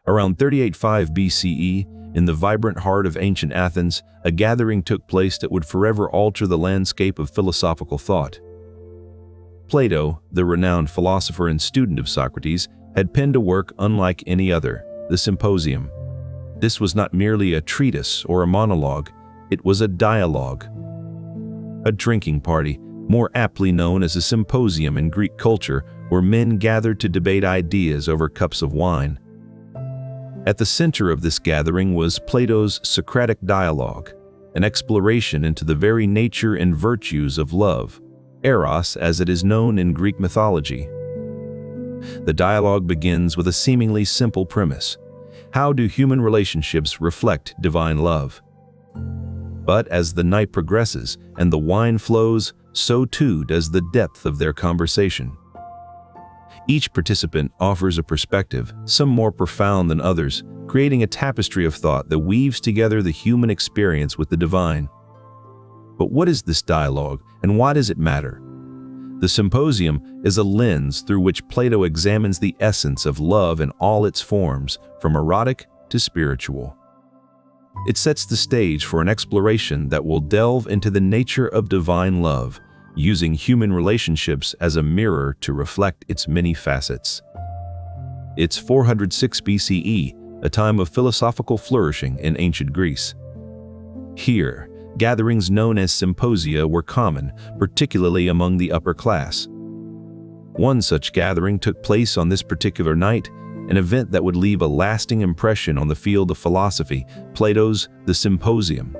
Around 385 BCE, in the vibrant heart of ancient Athens, a gathering took place that would forever alter the landscape of philosophical thought. Plato, the renowned philosopher and student of Socrates, had penned a work unlike any other, the Symposium. This was not merely a treatise or a monologue, it was a dialogue. A drinking party, more aptly known as a symposium in Greek culture, where men gathered to debate ideas over cups of wine. At the center of this gathering was Plato's Socratic dialogue, an exploration into the very nature and virtues of love, Eros as it is known in Greek mythology. The dialogue begins with a seemingly simple premise: how do human relationships reflect divine love? But as the night progresses and the wine flows, so too does the depth of their conversation. Each participant offers a perspective, some more profound than others, creating a tapestry of thought that weaves together the human experience with the divine. But what is this dialogue, and why does it matter? The Symposium is a lens through which Plato examines the essence of love in all its forms, from erotic to spiritual. It sets the stage for an exploration that will delve into the nature of divine love, using human relationships as a mirror to reflect its many facets. It's 406 BCE, a time of philosophical flourishing in ancient Greece. Here, gatherings known as symposia were common, particularly among the upper class. One such gathering took place on this particular night, an event that would leave a lasting impression on the field of philosophy, Plato's The Symposium.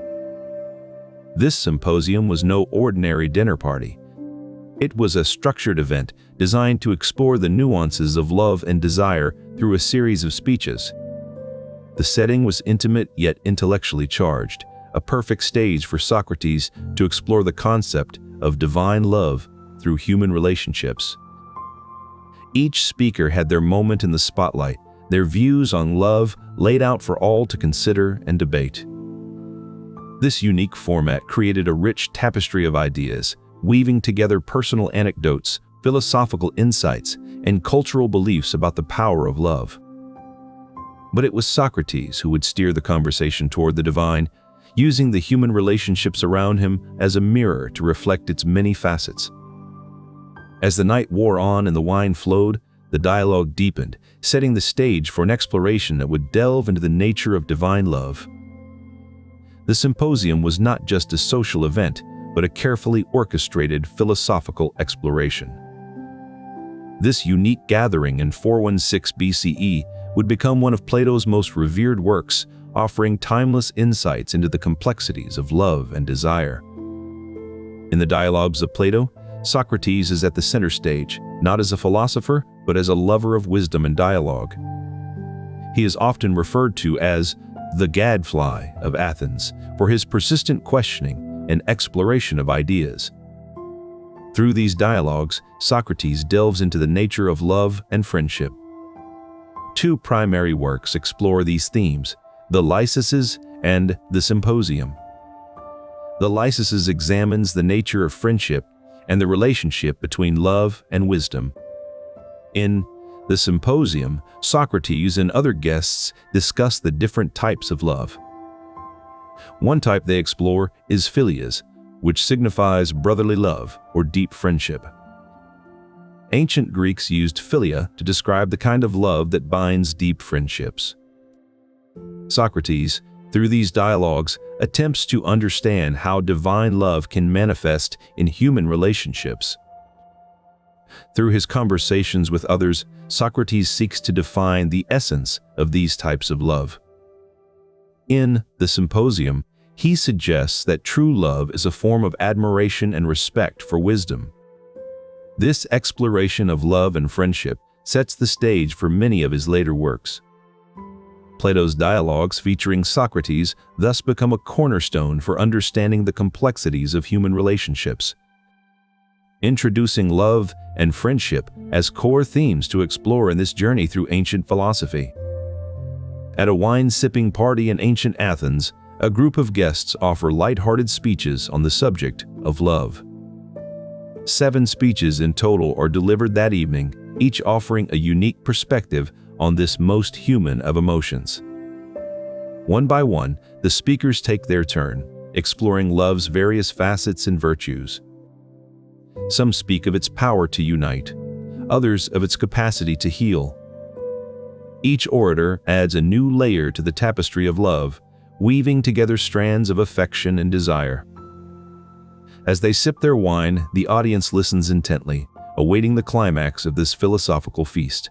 This symposium was no ordinary dinner party. It was a structured event designed to explore the nuances of love and desire through a series of speeches. The setting was intimate yet intellectually charged, a perfect stage for Socrates to explore the concept of divine love through human relationships. Each speaker had their moment in the spotlight, their views on love laid out for all to consider and debate. This unique format created a rich tapestry of ideas, weaving together personal anecdotes, philosophical insights, and cultural beliefs about the power of love. But it was Socrates who would steer the conversation toward the divine, using the human relationships around him as a mirror to reflect its many facets. As the night wore on and the wine flowed, the dialogue deepened, setting the stage for an exploration that would delve into the nature of divine love. The Symposium was not just a social event, but a carefully orchestrated philosophical exploration. This unique gathering in 416 BCE would become one of Plato's most revered works, offering timeless insights into the complexities of love and desire. In the dialogues of Plato, Socrates is at the center stage, not as a philosopher, but as a lover of wisdom and dialogue. He is often referred to as the gadfly of Athens for his persistent questioning and exploration of ideas. Through these dialogues, Socrates delves into the nature of love and friendship. Two primary works explore these themes, the Lysises and the Symposium. The Lysises examines the nature of friendship and the relationship between love and wisdom. In the Symposium, Socrates and other guests discuss the different types of love. One type they explore is Philias, which signifies brotherly love or deep friendship. Ancient Greeks used Philia to describe the kind of love that binds deep friendships. Socrates, through these dialogues, attempts to understand how divine love can manifest in human relationships. Through his conversations with others, Socrates seeks to define the essence of these types of love. In the Symposium, he suggests that true love is a form of admiration and respect for wisdom. This exploration of love and friendship sets the stage for many of his later works. Plato's dialogues featuring Socrates thus become a cornerstone for understanding the complexities of human relationships. Introducing love and friendship as core themes to explore in this journey through ancient philosophy. At a wine-sipping party in ancient Athens, a group of guests offer light-hearted speeches on the subject of love. 7 speeches in total are delivered that evening, each offering a unique perspective on this most human of emotions. One by one, the speakers take their turn, exploring love's various facets and virtues. Some speak of its power to unite, others of its capacity to heal. Each orator adds a new layer to the tapestry of love, weaving together strands of affection and desire. As they sip their wine, the audience listens intently, awaiting the climax of this philosophical feast.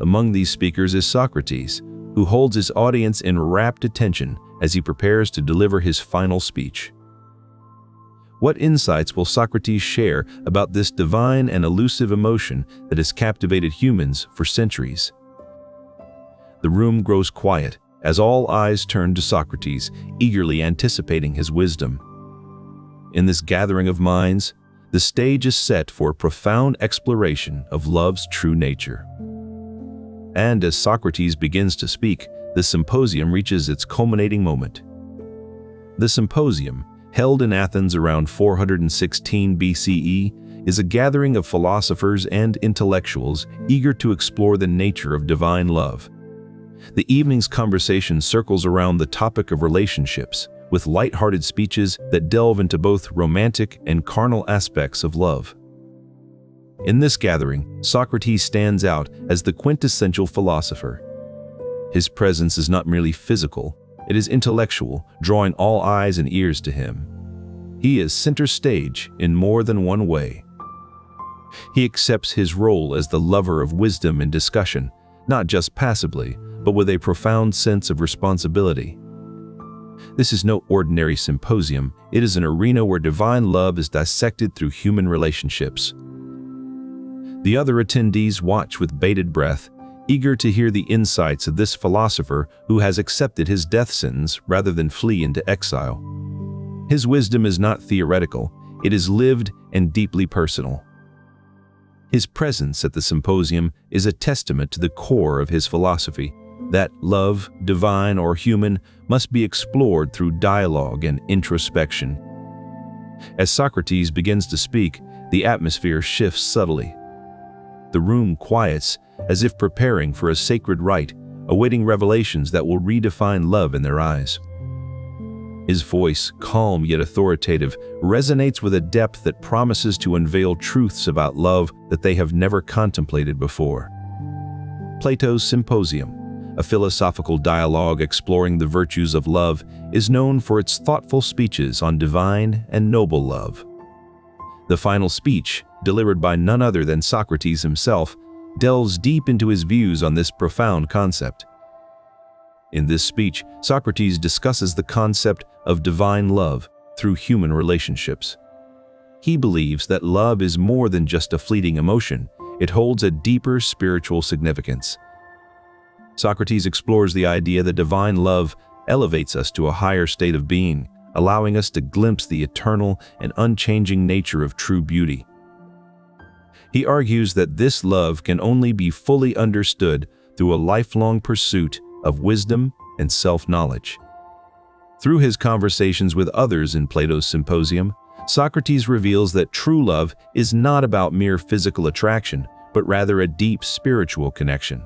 Among these speakers is Socrates, who holds his audience in rapt attention as he prepares to deliver his final speech. What insights will Socrates share about this divine and elusive emotion that has captivated humans for centuries? The room grows quiet as all eyes turn to Socrates, eagerly anticipating his wisdom. In this gathering of minds, the stage is set for a profound exploration of love's true nature. And as Socrates begins to speak, the symposium reaches its culminating moment. The symposium, held in Athens around 416 BCE, is a gathering of philosophers and intellectuals eager to explore the nature of divine love. The evening's conversation circles around the topic of relationships, with light-hearted speeches that delve into both romantic and carnal aspects of love. In this gathering, Socrates stands out as the quintessential philosopher. His presence is not merely physical, it is intellectual, drawing all eyes and ears to him. He is center stage in more than one way. He accepts his role as the lover of wisdom and discussion, not just passively, but with a profound sense of responsibility. This is no ordinary symposium, it is an arena where divine love is dissected through human relationships. The other attendees watch with bated breath, eager to hear the insights of this philosopher who has accepted his death sentence rather than flee into exile. His wisdom is not theoretical, it is lived and deeply personal. His presence at the symposium is a testament to the core of his philosophy, that love, divine or human, must be explored through dialogue and introspection. As Socrates begins to speak, the atmosphere shifts subtly. The room quiets, as if preparing for a sacred rite, awaiting revelations that will redefine love in their eyes. His voice, calm yet authoritative, resonates with a depth that promises to unveil truths about love that they have never contemplated before. Plato's Symposium, a philosophical dialogue exploring the virtues of love, is known for its thoughtful speeches on divine and noble love. The final speech, delivered by none other than Socrates himself, delves deep into his views on this profound concept. In this speech, Socrates discusses the concept of divine love through human relationships. He believes that love is more than just a fleeting emotion, it holds a deeper spiritual significance. Socrates explores the idea that divine love elevates us to a higher state of being, allowing us to glimpse the eternal and unchanging nature of true beauty. He argues that this love can only be fully understood through a lifelong pursuit of wisdom and self-knowledge. Through his conversations with others in Plato's Symposium, Socrates reveals that true love is not about mere physical attraction, but rather a deep spiritual connection.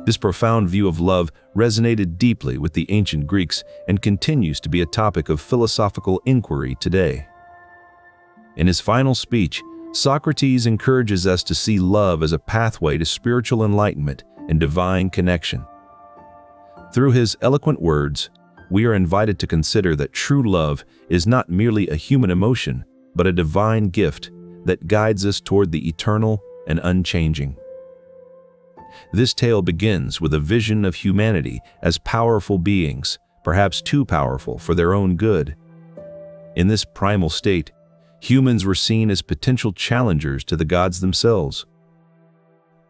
This profound view of love resonated deeply with the ancient Greeks and continues to be a topic of philosophical inquiry today. In his final speech, Socrates encourages us to see love as a pathway to spiritual enlightenment and divine connection. Through his eloquent words, we are invited to consider that true love is not merely a human emotion, but a divine gift that guides us toward the eternal and unchanging. This tale begins with a vision of humanity as powerful beings, perhaps too powerful for their own good. In this primal state, humans were seen as potential challengers to the gods themselves.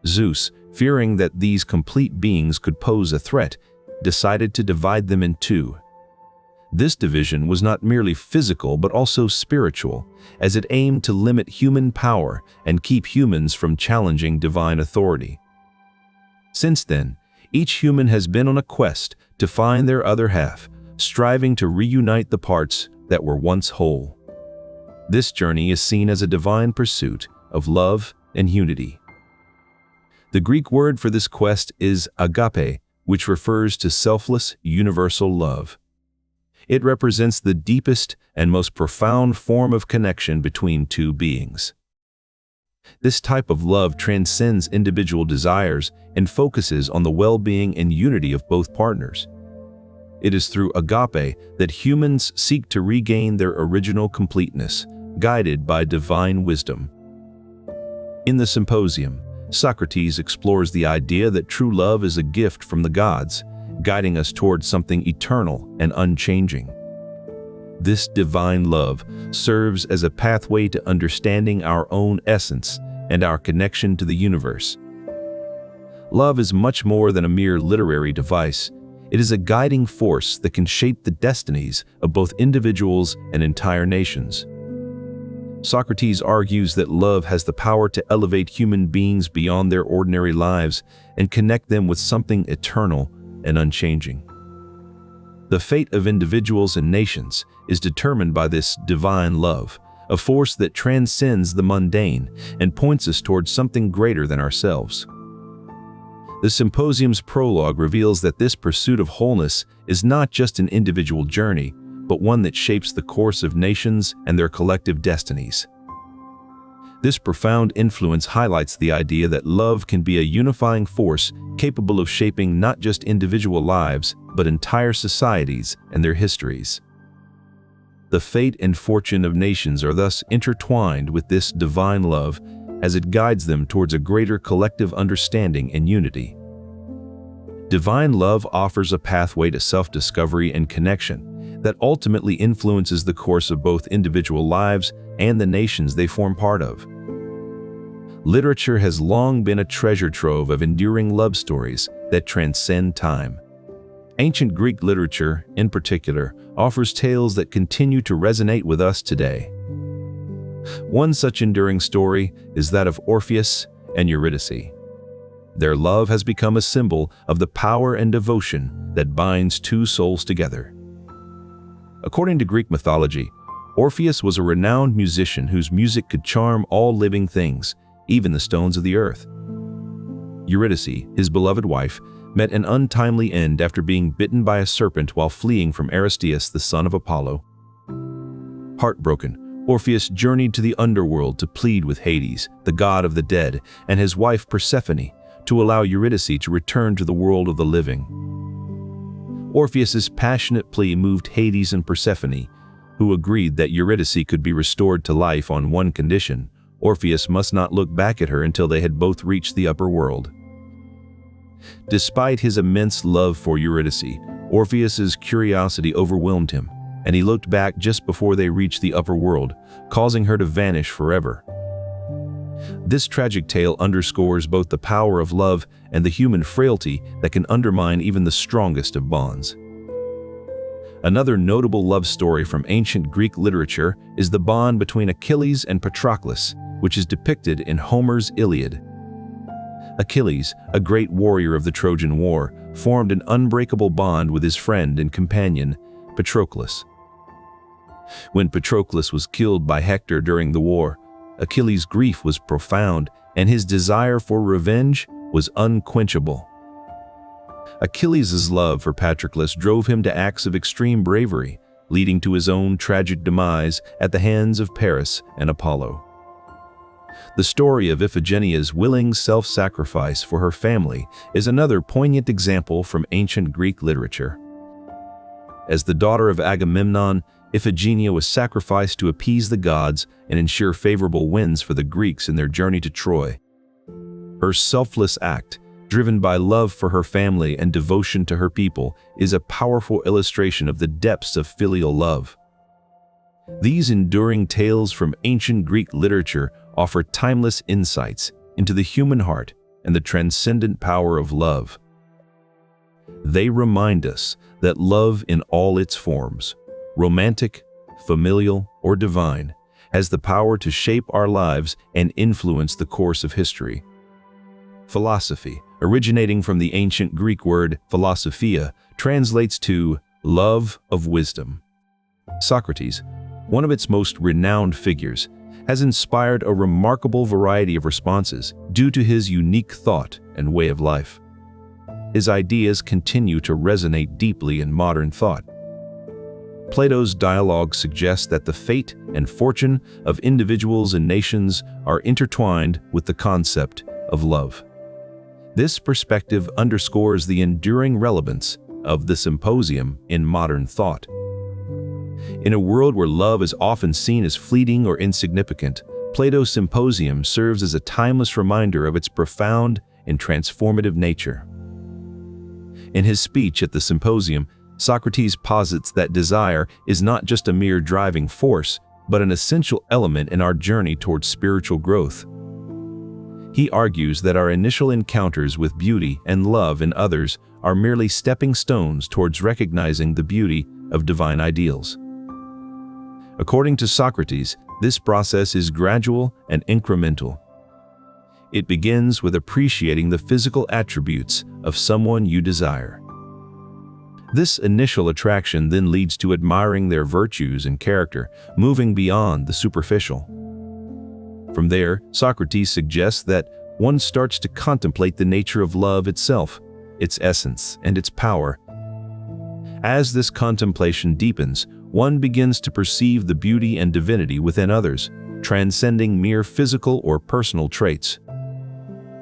Zeus, fearing that these complete beings could pose a threat, decided to divide them in two. This division was not merely physical but also spiritual, as it aimed to limit human power and keep humans from challenging divine authority. Since then, each human has been on a quest to find their other half, striving to reunite the parts that were once whole. This journey is seen as a divine pursuit of love and unity. The Greek word for this quest is agape, which refers to selfless, universal love. It represents the deepest and most profound form of connection between two beings. This type of love transcends individual desires and focuses on the well-being and unity of both partners. It is through agape that humans seek to regain their original completeness, guided by divine wisdom. In the Symposium, Socrates explores the idea that true love is a gift from the gods, guiding us towards something eternal and unchanging. This divine love serves as a pathway to understanding our own essence and our connection to the universe. Love is much more than a mere literary device. It is a guiding force that can shape the destinies of both individuals and entire nations. Socrates argues that love has the power to elevate human beings beyond their ordinary lives and connect them with something eternal and unchanging. The fate of individuals and nations is determined by this divine love, a force that transcends the mundane and points us towards something greater than ourselves. The Symposium's prologue reveals that this pursuit of wholeness is not just an individual journey, but one that shapes the course of nations and their collective destinies. This profound influence highlights the idea that love can be a unifying force capable of shaping not just individual lives, but entire societies and their histories. The fate and fortune of nations are thus intertwined with this divine love as it guides them towards a greater collective understanding and unity. Divine love offers a pathway to self-discovery and connection that ultimately influences the course of both individual lives and the nations they form part of. Literature has long been a treasure trove of enduring love stories that transcend time. Ancient Greek literature, in particular, offers tales that continue to resonate with us today. One such enduring story is that of Orpheus and Eurydice. Their love has become a symbol of the power and devotion that binds two souls together. According to Greek mythology, Orpheus was a renowned musician whose music could charm all living things, even the stones of the earth. Eurydice, his beloved wife, met an untimely end after being bitten by a serpent while fleeing from Aristeus, the son of Apollo. Heartbroken, Orpheus journeyed to the underworld to plead with Hades, the god of the dead, and his wife Persephone, to allow Eurydice to return to the world of the living. Orpheus's passionate plea moved Hades and Persephone, who agreed that Eurydice could be restored to life on one condition: Orpheus must not look back at her until they had both reached the upper world. Despite his immense love for Eurydice, Orpheus's curiosity overwhelmed him, and he looked back just before they reached the upper world, causing her to vanish forever. This tragic tale underscores both the power of love and the human frailty that can undermine even the strongest of bonds. Another notable love story from ancient Greek literature is the bond between Achilles and Patroclus, which is depicted in Homer's Iliad. Achilles, a great warrior of the Trojan War, formed an unbreakable bond with his friend and companion, Patroclus. When Patroclus was killed by Hector during the war, Achilles' grief was profound and his desire for revenge was unquenchable. Achilles' love for Patroclus drove him to acts of extreme bravery, leading to his own tragic demise at the hands of Paris and Apollo. The story of Iphigenia's willing self-sacrifice for her family is another poignant example from ancient Greek literature. As the daughter of Agamemnon, Iphigenia was sacrificed to appease the gods and ensure favorable winds for the Greeks in their journey to Troy. Her selfless act, driven by love for her family and devotion to her people, is a powerful illustration of the depths of filial love. These enduring tales from ancient Greek literature offer timeless insights into the human heart and the transcendent power of love. They remind us that love in all its forms, romantic, familial, or divine, has the power to shape our lives and influence the course of history. Philosophy, originating from the ancient Greek word philosophia, translates to love of wisdom. Socrates, one of its most renowned figures, has inspired a remarkable variety of responses due to his unique thought and way of life. His ideas continue to resonate deeply in modern thought. Plato's dialogue suggests that the fate and fortune of individuals and nations are intertwined with the concept of love. This perspective underscores the enduring relevance of the Symposium in modern thought. In a world where love is often seen as fleeting or insignificant, Plato's Symposium serves as a timeless reminder of its profound and transformative nature. In his speech at the Symposium, Socrates posits that desire is not just a mere driving force, but an essential element in our journey towards spiritual growth. He argues that our initial encounters with beauty and love in others are merely stepping stones towards recognizing the beauty of divine ideals. According to Socrates, this process is gradual and incremental. It begins with appreciating the physical attributes of someone you desire. This initial attraction then leads to admiring their virtues and character, moving beyond the superficial. From there, Socrates suggests that one starts to contemplate the nature of love itself, its essence, and its power. As this contemplation deepens, one begins to perceive the beauty and divinity within others, transcending mere physical or personal traits.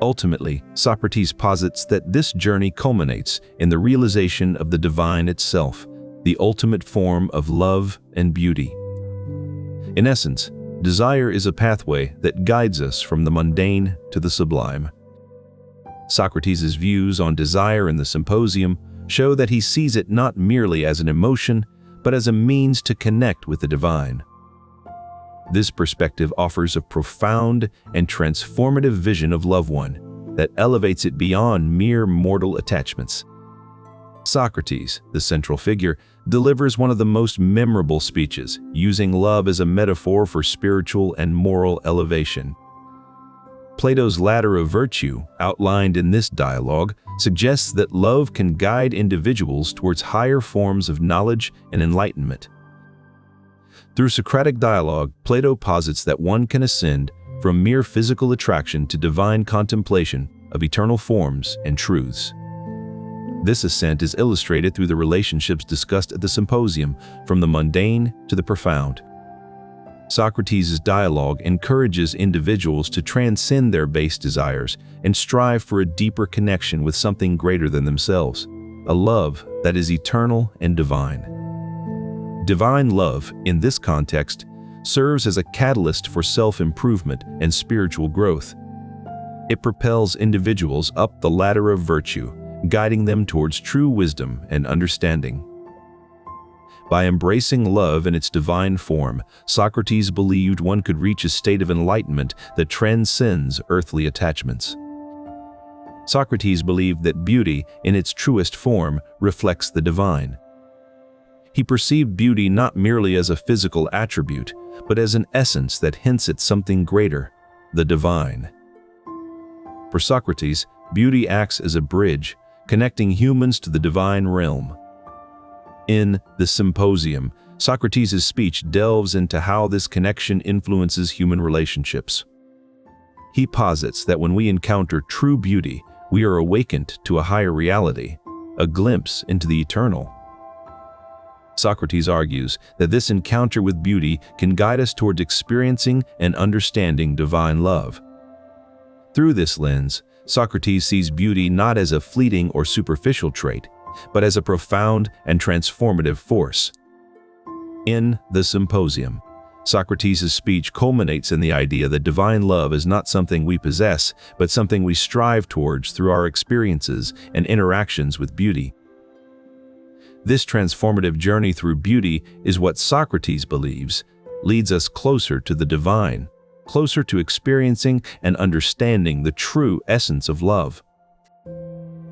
Ultimately, Socrates posits that this journey culminates in the realization of the divine itself, the ultimate form of love and beauty. In essence, desire is a pathway that guides us from the mundane to the sublime. Socrates' views on desire in the Symposium show that he sees it not merely as an emotion, but as a means to connect with the divine. This perspective offers a profound and transformative vision of loved one that elevates it beyond mere mortal attachments. Socrates, the central figure, delivers one of the most memorable speeches, using love as a metaphor for spiritual and moral elevation. Plato's ladder of virtue, outlined in this dialogue, suggests that love can guide individuals towards higher forms of knowledge and enlightenment. Through Socratic dialogue, Plato posits that one can ascend from mere physical attraction to divine contemplation of eternal forms and truths. This ascent is illustrated through the relationships discussed at the Symposium, from the mundane to the profound. Socrates' dialogue encourages individuals to transcend their base desires and strive for a deeper connection with something greater than themselves, a love that is eternal and divine. Divine love, in this context, serves as a catalyst for self-improvement and spiritual growth. It propels individuals up the ladder of virtue, guiding them towards true wisdom and understanding. By embracing love in its divine form, Socrates believed one could reach a state of enlightenment that transcends earthly attachments. Socrates believed that beauty, in its truest form, reflects the divine. He perceived beauty not merely as a physical attribute, but as an essence that hints at something greater, the divine. For Socrates, beauty acts as a bridge, connecting humans to the divine realm. In the Symposium, Socrates' speech delves into how this connection influences human relationships. He posits that when we encounter true beauty, we are awakened to a higher reality, a glimpse into the eternal. Socrates argues that this encounter with beauty can guide us towards experiencing and understanding divine love. Through this lens, Socrates sees beauty not as a fleeting or superficial trait, but as a profound and transformative force. In the Symposium, Socrates' speech culminates in the idea that divine love is not something we possess, but something we strive towards through our experiences and interactions with beauty. This transformative journey through beauty is what Socrates believes leads us closer to the divine, closer to experiencing and understanding the true essence of love.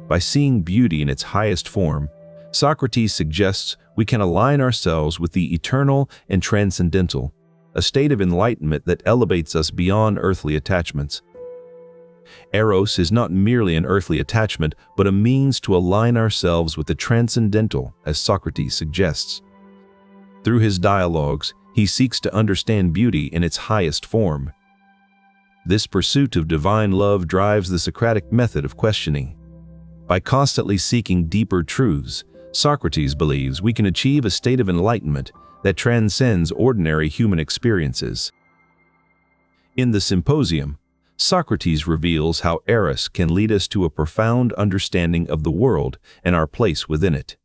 By seeing beauty in its highest form, Socrates suggests we can align ourselves with the eternal and transcendental, a state of enlightenment that elevates us beyond earthly attachments. Eros is not merely an earthly attachment, but a means to align ourselves with the transcendental, as Socrates suggests. Through his dialogues, He seeks to understand beauty in its highest form. This pursuit of divine love drives the Socratic method of questioning. By constantly seeking deeper truths, Socrates believes we can achieve a state of enlightenment that transcends ordinary human experiences. In the Symposium, Socrates reveals how Eros can lead us to a profound understanding of the world and our place within it.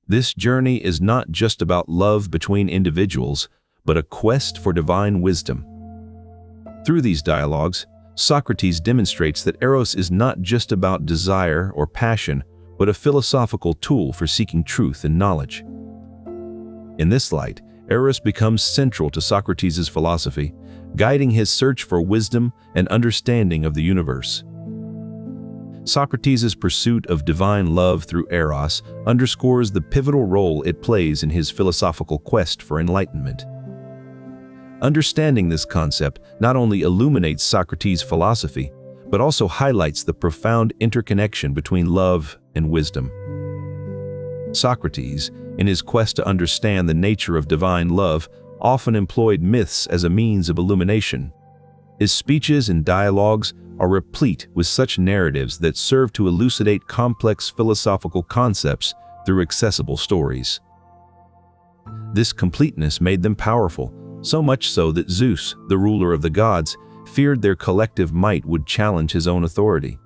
This journey is not just about love between individuals, but a quest for divine wisdom. Through these dialogues, Socrates demonstrates that Eros is not just about desire or passion, but a philosophical tool for seeking truth and knowledge. In this light, Eros becomes central to Socrates' philosophy, guiding his search for wisdom and understanding of the universe. Socrates' pursuit of divine love through Eros underscores the pivotal role it plays in his philosophical quest for enlightenment. Understanding this concept not only illuminates Socrates' philosophy, but also highlights the profound interconnection between love and wisdom. Socrates, in his quest to understand the nature of divine love, often employed myths as a means of illumination. His speeches and dialogues are replete with such narratives that serve to elucidate complex philosophical concepts through accessible stories. This completeness made them powerful, so much so that Zeus, the ruler of the gods, feared their collective might would challenge his own authority.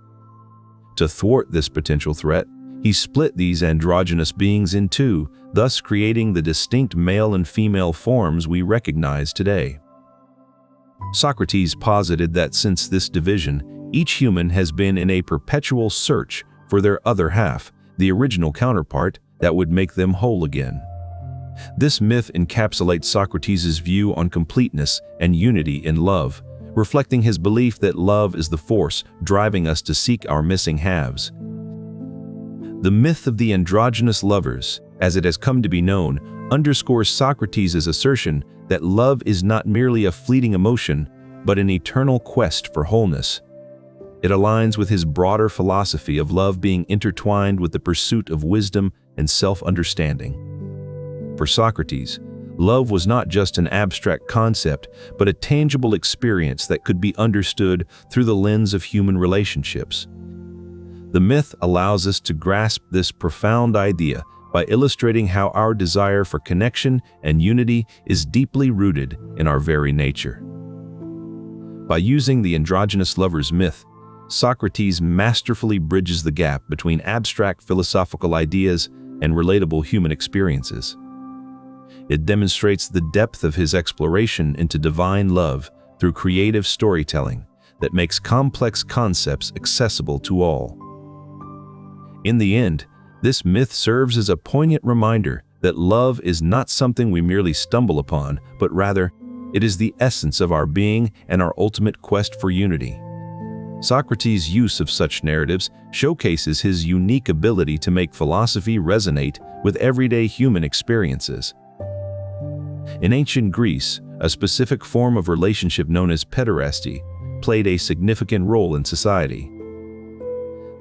To thwart this potential threat, he split these androgynous beings in two, thus creating the distinct male and female forms we recognize today. Socrates posited that since this division, each human has been in a perpetual search for their other half, the original counterpart that would make them whole again. This myth encapsulates Socrates' view on completeness and unity in love, reflecting his belief that love is the force driving us to seek our missing halves. The myth of the androgynous lovers, as it has come to be known, underscores Socrates' assertion that love is not merely a fleeting emotion, but an eternal quest for wholeness. It aligns with his broader philosophy of love being intertwined with the pursuit of wisdom and self-understanding. For Socrates, love was not just an abstract concept, but a tangible experience that could be understood through the lens of human relationships. The myth allows us to grasp this profound idea by illustrating how our desire for connection and unity is deeply rooted in our very nature. By using the androgynous lovers myth, Socrates masterfully bridges the gap between abstract philosophical ideas and relatable human experiences. It demonstrates the depth of his exploration into divine love through creative storytelling that makes complex concepts accessible to all. In the end, this myth serves as a poignant reminder that love is not something we merely stumble upon, but rather, it is the essence of our being and our ultimate quest for unity. Socrates' use of such narratives showcases his unique ability to make philosophy resonate with everyday human experiences. In ancient Greece, a specific form of relationship known as Pederasty played a significant role in society.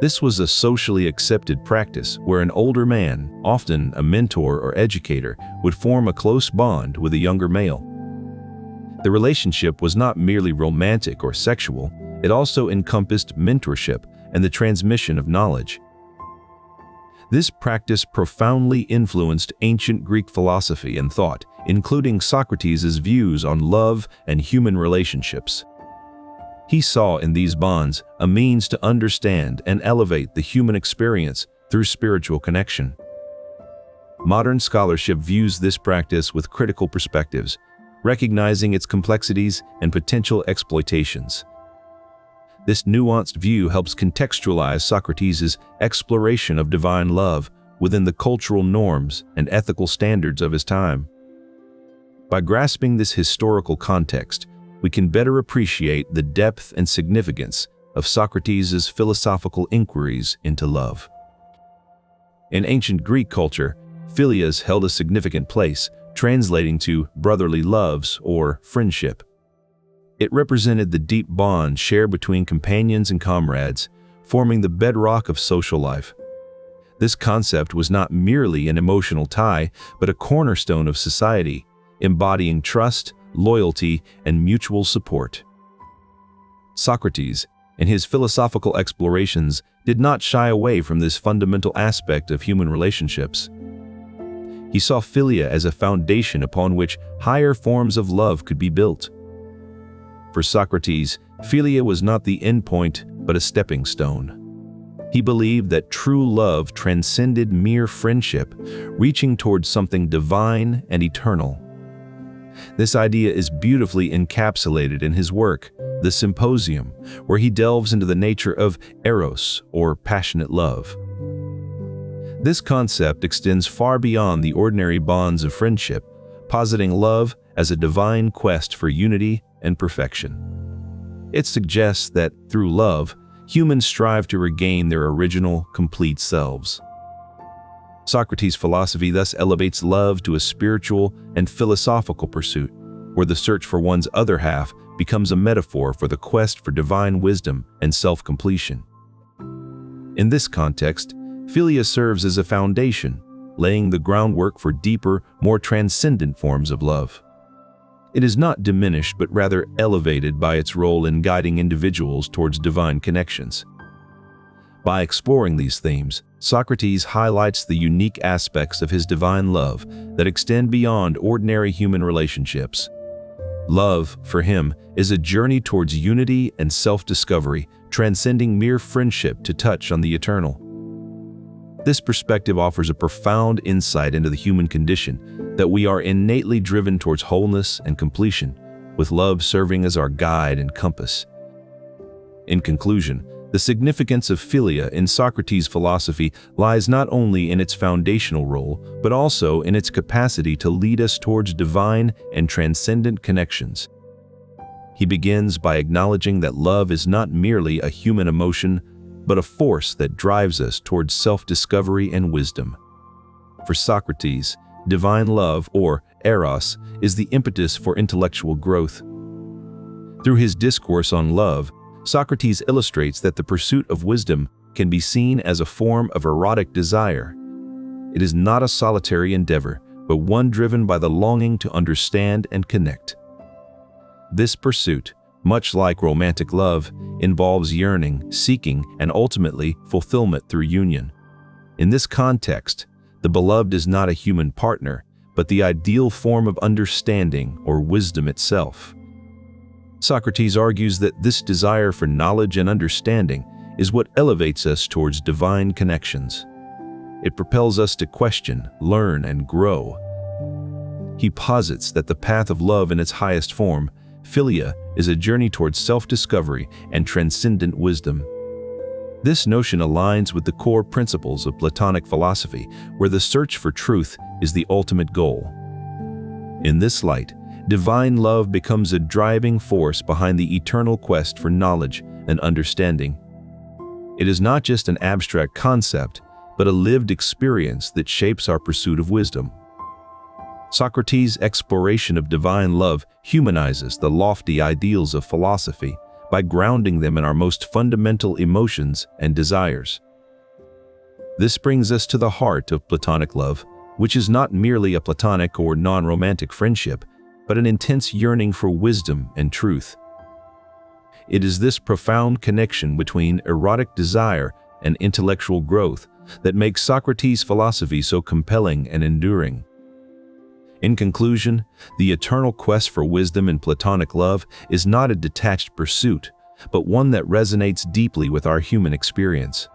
This was a socially accepted practice where an older man, often a mentor or educator, would form a close bond with a younger male. The relationship was not merely romantic or sexual, it also encompassed mentorship and the transmission of knowledge. This practice profoundly influenced ancient Greek philosophy and thought, including Socrates' views on love and human relationships. He saw in these bonds a means to understand and elevate the human experience through spiritual connection. Modern scholarship views this practice with critical perspectives, recognizing its complexities and potential exploitations. This nuanced view helps contextualize Socrates' exploration of divine love within the cultural norms and ethical standards of his time. By grasping this historical context, we can better appreciate the depth and significance of Socrates' philosophical inquiries into love. In ancient Greek culture, Philias held a significant place, translating to brotherly loves or friendship. It represented the deep bond shared between companions and comrades, forming the bedrock of social life. This concept was not merely an emotional tie, but a cornerstone of society, embodying trust, loyalty, and mutual support. Socrates, in his philosophical explorations, did not shy away from this fundamental aspect of human relationships. He saw Philia as a foundation upon which higher forms of love could be built. For Socrates, Philia was not the endpoint, but a stepping stone. He believed that true love transcended mere friendship, reaching towards something divine and eternal. This idea is beautifully encapsulated in his work, the Symposium, where he delves into the nature of Eros, or passionate love. This concept extends far beyond the ordinary bonds of friendship, positing love as a divine quest for unity and perfection. It suggests that, through love, humans strive to regain their original, complete selves. Socrates' philosophy thus elevates love to a spiritual and philosophical pursuit, where the search for one's other half becomes a metaphor for the quest for divine wisdom and self-completion. In this context, Philia serves as a foundation, laying the groundwork for deeper, more transcendent forms of love. It is not diminished but rather elevated by its role in guiding individuals towards divine connections. By exploring these themes, Socrates highlights the unique aspects of his divine love that extend beyond ordinary human relationships. Love, for him, is a journey towards unity and self-discovery, transcending mere friendship to touch on the eternal. This perspective offers a profound insight into the human condition, that we are innately driven towards wholeness and completion, with love serving as our guide and compass. In conclusion, the significance of Philia in Socrates' philosophy lies not only in its foundational role, but also in its capacity to lead us towards divine and transcendent connections. He begins by acknowledging that love is not merely a human emotion, but a force that drives us towards self-discovery and wisdom. For Socrates, divine love, or Eros, is the impetus for intellectual growth. Through his discourse on love, Socrates illustrates that the pursuit of wisdom can be seen as a form of erotic desire. It is not a solitary endeavor, but one driven by the longing to understand and connect. This pursuit, much like romantic love, involves yearning, seeking, and ultimately fulfillment through union. In this context, the beloved is not a human partner, but the ideal form of understanding or wisdom itself. Socrates argues that this desire for knowledge and understanding is what elevates us towards divine connections. It propels us to question, learn, and grow. He posits that the path of love in its highest form, Philia, is a journey towards self-discovery and transcendent wisdom. This notion aligns with the core principles of Platonic philosophy, where the search for truth is the ultimate goal. In this light, divine love becomes a driving force behind the eternal quest for knowledge and understanding. It is not just an abstract concept, but a lived experience that shapes our pursuit of wisdom. Socrates' exploration of divine love humanizes the lofty ideals of philosophy by grounding them in our most fundamental emotions and desires. This brings us to the heart of Platonic love, which is not merely a platonic or non-romantic friendship, but an intense yearning for wisdom and truth. It is this profound connection between erotic desire and intellectual growth that makes Socrates' philosophy so compelling and enduring. In conclusion, the eternal quest for wisdom in Platonic love is not a detached pursuit, but one that resonates deeply with our human experience.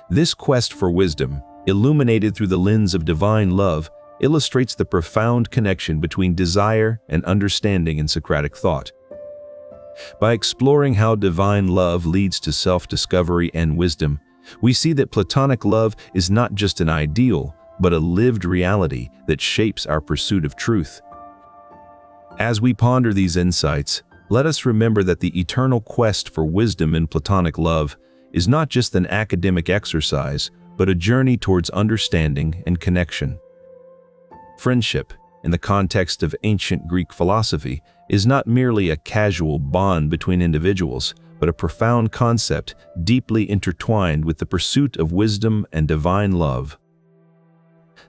This quest for wisdom, illuminated through the lens of divine love, illustrates the profound connection between desire and understanding in Socratic thought. By exploring how divine love leads to self-discovery and wisdom, we see that Platonic love is not just an ideal, but a lived reality that shapes our pursuit of truth. As we ponder these insights, let us remember that the eternal quest for wisdom in Platonic love is not just an academic exercise, but a journey towards understanding and connection. Friendship, in the context of ancient Greek philosophy, is not merely a casual bond between individuals, but a profound concept deeply intertwined with the pursuit of wisdom and divine love.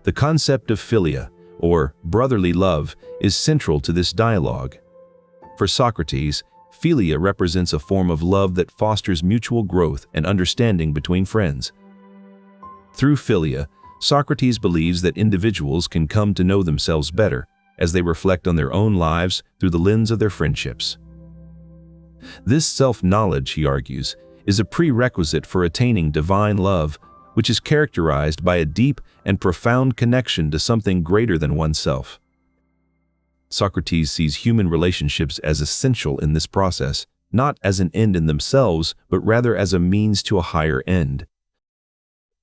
The concept of Philia, or brotherly love, is central to this dialogue. For Socrates, Philia represents a form of love that fosters mutual growth and understanding between friends. Through Philia, Socrates believes that individuals can come to know themselves better as they reflect on their own lives through the lens of their friendships. This self-knowledge, he argues, is a prerequisite for attaining divine love, which is characterized by a deep and profound connection to something greater than oneself. Socrates sees human relationships as essential in this process, not as an end in themselves, but rather as a means to a higher end.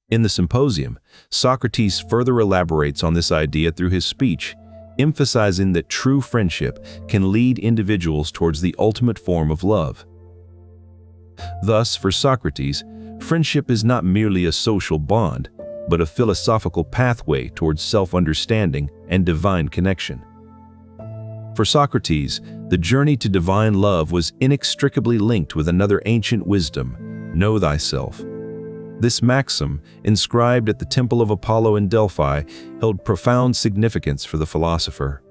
In the Symposium, Socrates further elaborates on this idea through his speech, emphasizing that true friendship can lead individuals towards the ultimate form of love. Thus, for Socrates, friendship is not merely a social bond, but a philosophical pathway towards self-understanding and divine connection. For Socrates, the journey to divine love was inextricably linked with another ancient wisdom, know thyself. This maxim, inscribed at the Temple of Apollo in Delphi, held profound significance for the philosopher.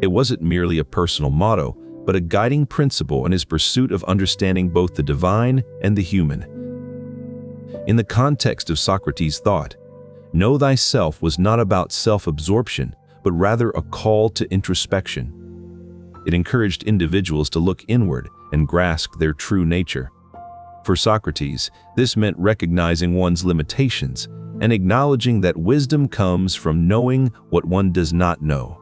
It wasn't merely a personal motto, but a guiding principle in his pursuit of understanding both the divine and the human. In the context of Socrates' thought, know thyself was not about self-absorption, but rather a call to introspection. It encouraged individuals to look inward and grasp their true nature. For Socrates, this meant recognizing one's limitations and acknowledging that wisdom comes from knowing what one does not know.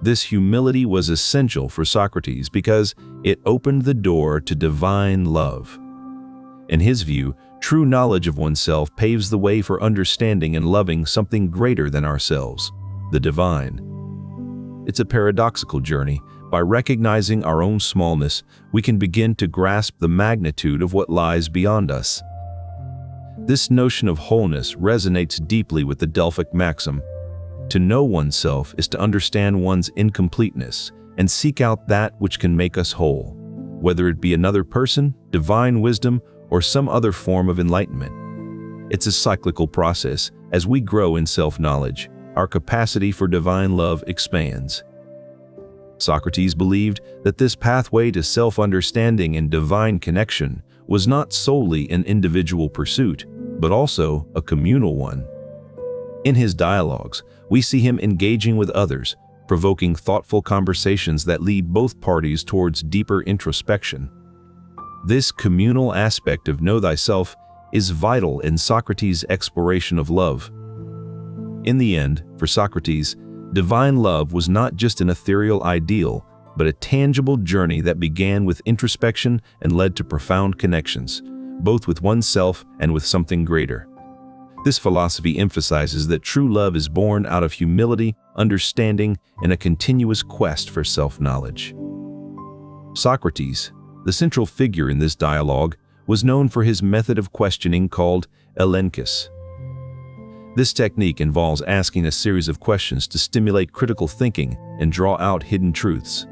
This humility was essential for Socrates because it opened the door to divine love. In his view, true knowledge of oneself paves the way for understanding and loving something greater than ourselves, the divine. It's a paradoxical journey. By recognizing our own smallness, we can begin to grasp the magnitude of what lies beyond us. This notion of wholeness resonates deeply with the Delphic maxim. To know oneself is to understand one's incompleteness and seek out that which can make us whole, whether it be another person, divine wisdom, or some other form of enlightenment. It's a cyclical process. As we grow in self-knowledge, our capacity for divine love expands. Socrates believed that this pathway to self-understanding and divine connection was not solely an individual pursuit, but also a communal one. In his dialogues, we see him engaging with others, provoking thoughtful conversations that lead both parties towards deeper introspection. This communal aspect of know thyself is vital in Socrates' exploration of love. In the end, for Socrates, divine love was not just an ethereal ideal, but a tangible journey that began with introspection and led to profound connections, both with oneself and with something greater. This philosophy emphasizes that true love is born out of humility, understanding, and a continuous quest for self-knowledge. Socrates, the central figure in this dialogue, was known for his method of questioning called elenchus. This technique involves asking a series of questions to stimulate critical thinking and draw out hidden truths.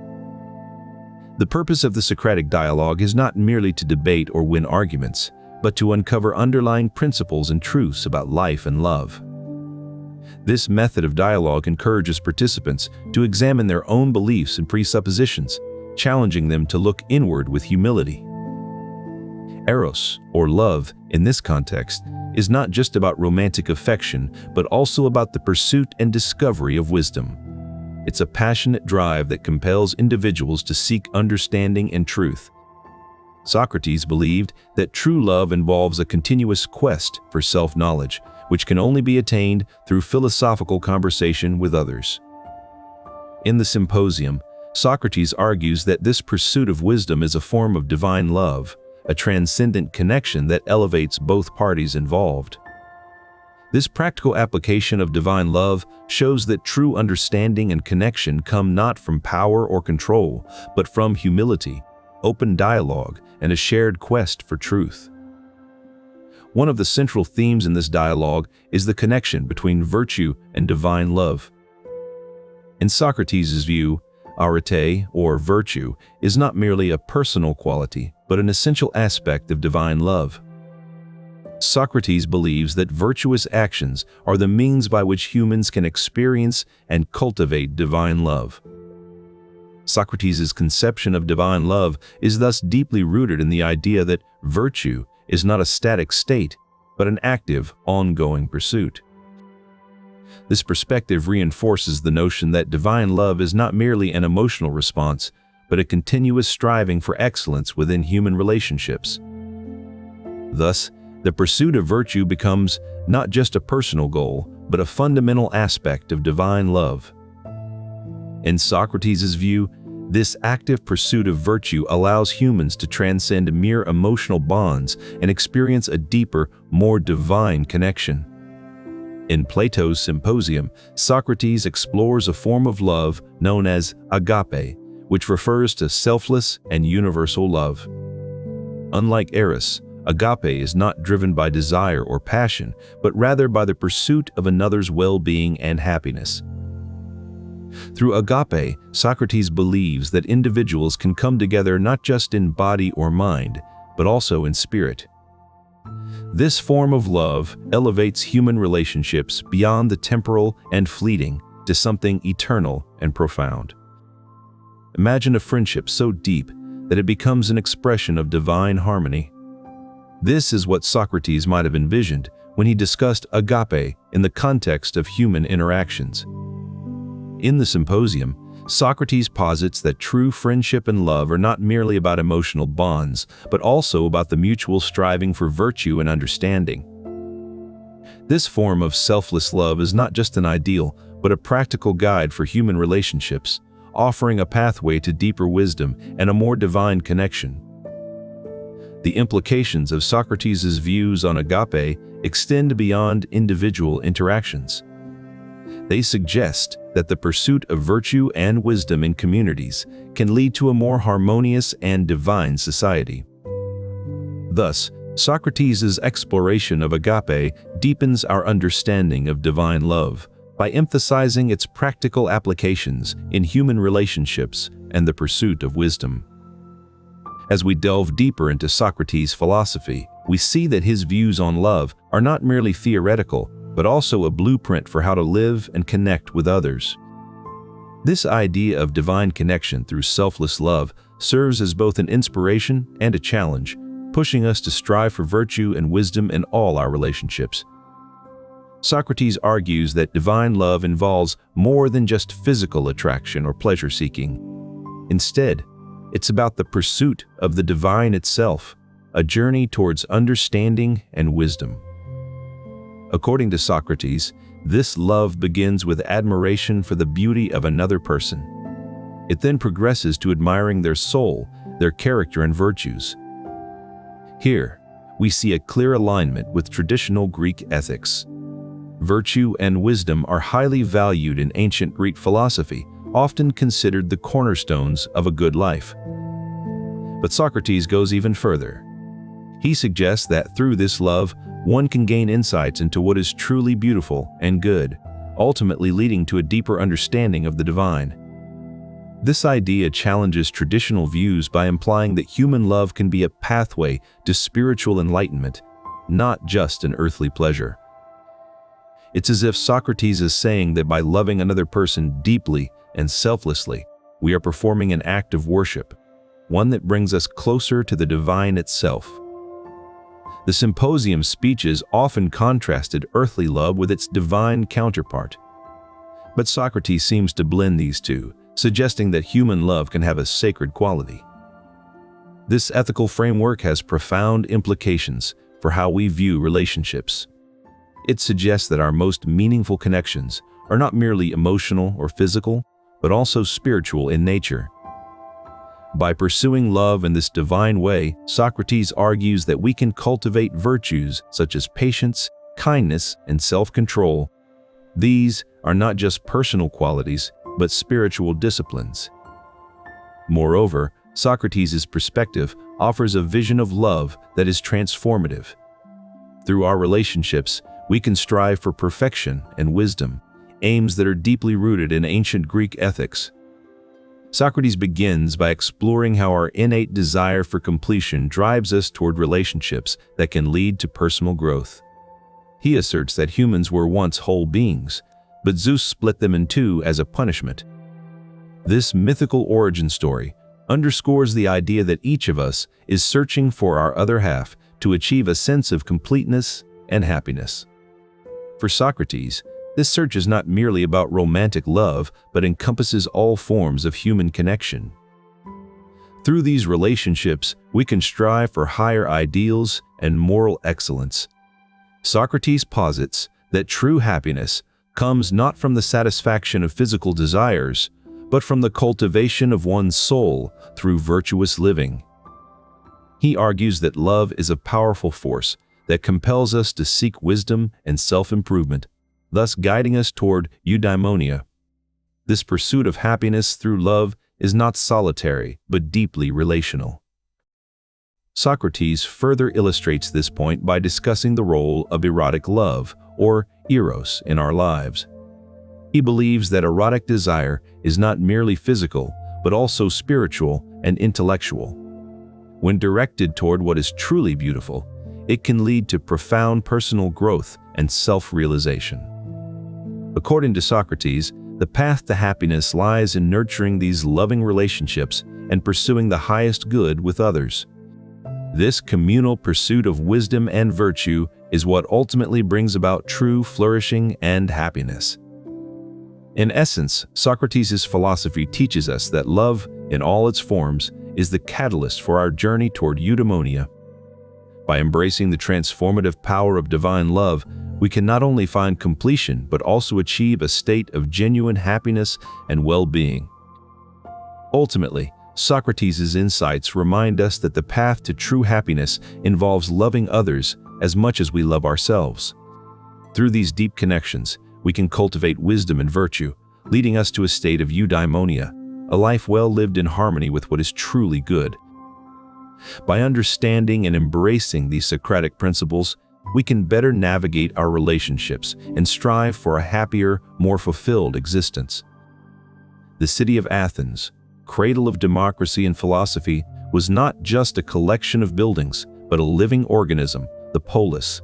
The purpose of the Socratic dialogue is not merely to debate or win arguments, but to uncover underlying principles and truths about life and love. This method of dialogue encourages participants to examine their own beliefs and presuppositions, challenging them to look inward with humility. Eros, or love, in this context, is not just about romantic affection, but also about the pursuit and discovery of wisdom. It's a passionate drive that compels individuals to seek understanding and truth. Socrates believed that true love involves a continuous quest for self-knowledge, which can only be attained through philosophical conversation with others. In the Symposium, Socrates argues that this pursuit of wisdom is a form of divine love, a transcendent connection that elevates both parties involved. This practical application of divine love shows that true understanding and connection come not from power or control, but from humility, open dialogue, and a shared quest for truth. One of the central themes in this dialogue is the connection between virtue and divine love. In Socrates' view, arete, or virtue, is not merely a personal quality, but an essential aspect of divine love. Socrates believes that virtuous actions are the means by which humans can experience and cultivate divine love. Socrates' conception of divine love is thus deeply rooted in the idea that virtue is not a static state, but an active, ongoing pursuit. This perspective reinforces the notion that divine love is not merely an emotional response, but a continuous striving for excellence within human relationships. Thus, the pursuit of virtue becomes not just a personal goal, but a fundamental aspect of divine love. In Socrates' view, this active pursuit of virtue allows humans to transcend mere emotional bonds and experience a deeper, more divine connection. In Plato's Symposium, Socrates explores a form of love known as agape, which refers to selfless and universal love. Unlike Eros, agape is not driven by desire or passion, but rather by the pursuit of another's well-being and happiness. Through agape, Socrates believes that individuals can come together not just in body or mind, but also in spirit. This form of love elevates human relationships beyond the temporal and fleeting to something eternal and profound. Imagine a friendship so deep that it becomes an expression of divine harmony. This is what Socrates might have envisioned when he discussed agape in the context of human interactions. In the Symposium, Socrates posits that true friendship and love are not merely about emotional bonds, but also about the mutual striving for virtue and understanding. This form of selfless love is not just an ideal, but a practical guide for human relationships, offering a pathway to deeper wisdom and a more divine connection. The implications of Socrates' views on agape extend beyond individual interactions. They suggest that the pursuit of virtue and wisdom in communities can lead to a more harmonious and divine society. Thus, Socrates' exploration of agape deepens our understanding of divine love by emphasizing its practical applications in human relationships and the pursuit of wisdom. As we delve deeper into Socrates' philosophy, we see that his views on love are not merely theoretical, but also a blueprint for how to live and connect with others. This idea of divine connection through selfless love serves as both an inspiration and a challenge, pushing us to strive for virtue and wisdom in all our relationships. Socrates argues that divine love involves more than just physical attraction or pleasure-seeking. Instead, it's about the pursuit of the divine itself, a journey towards understanding and wisdom. According to Socrates, this love begins with admiration for the beauty of another person. It then progresses to admiring their soul, their character and virtues. Here, we see a clear alignment with traditional Greek ethics. Virtue and wisdom are highly valued in ancient Greek philosophy, often considered the cornerstones of a good life. But Socrates goes even further. He suggests that through this love, one can gain insights into what is truly beautiful and good, ultimately leading to a deeper understanding of the divine. This idea challenges traditional views by implying that human love can be a pathway to spiritual enlightenment, not just an earthly pleasure. It's as if Socrates is saying that by loving another person deeply and selflessly, we are performing an act of worship, one that brings us closer to the divine itself. The Symposium speeches often contrasted earthly love with its divine counterpart. But Socrates seems to blend these two, suggesting that human love can have a sacred quality. This ethical framework has profound implications for how we view relationships. It suggests that our most meaningful connections are not merely emotional or physical, but also spiritual in nature. By pursuing love in this divine way, Socrates argues that we can cultivate virtues such as patience, kindness, and self-control. These are not just personal qualities, but spiritual disciplines. Moreover, Socrates' perspective offers a vision of love that is transformative. Through our relationships, we can strive for perfection and wisdom, aims that are deeply rooted in ancient Greek ethics. Socrates begins by exploring how our innate desire for completion drives us toward relationships that can lead to personal growth. He asserts that humans were once whole beings, but Zeus split them in two as a punishment. This mythical origin story underscores the idea that each of us is searching for our other half to achieve a sense of completeness and happiness. For Socrates, this search is not merely about romantic love, but encompasses all forms of human connection. Through these relationships, we can strive for higher ideals and moral excellence. Socrates posits that true happiness comes not from the satisfaction of physical desires, but from the cultivation of one's soul through virtuous living. He argues that love is a powerful force that compels us to seek wisdom and self-improvement, thus guiding us toward eudaimonia. This pursuit of happiness through love is not solitary, but deeply relational. Socrates further illustrates this point by discussing the role of erotic love, or Eros, in our lives. He believes that erotic desire is not merely physical, but also spiritual and intellectual. When directed toward what is truly beautiful, it can lead to profound personal growth and self-realization. According to Socrates, the path to happiness lies in nurturing these loving relationships and pursuing the highest good with others. This communal pursuit of wisdom and virtue is what ultimately brings about true flourishing and happiness. In essence, Socrates' philosophy teaches us that love, in all its forms, is the catalyst for our journey toward eudaimonia. By embracing the transformative power of divine love, we can not only find completion but also achieve a state of genuine happiness and well-being. Ultimately, Socrates' insights remind us that the path to true happiness involves loving others as much as we love ourselves. Through these deep connections, we can cultivate wisdom and virtue, leading us to a state of eudaimonia, a life well lived in harmony with what is truly good. By understanding and embracing these Socratic principles, we can better navigate our relationships and strive for a happier, more fulfilled existence. The city of Athens, cradle of democracy and philosophy, was not just a collection of buildings, but a living organism, the polis.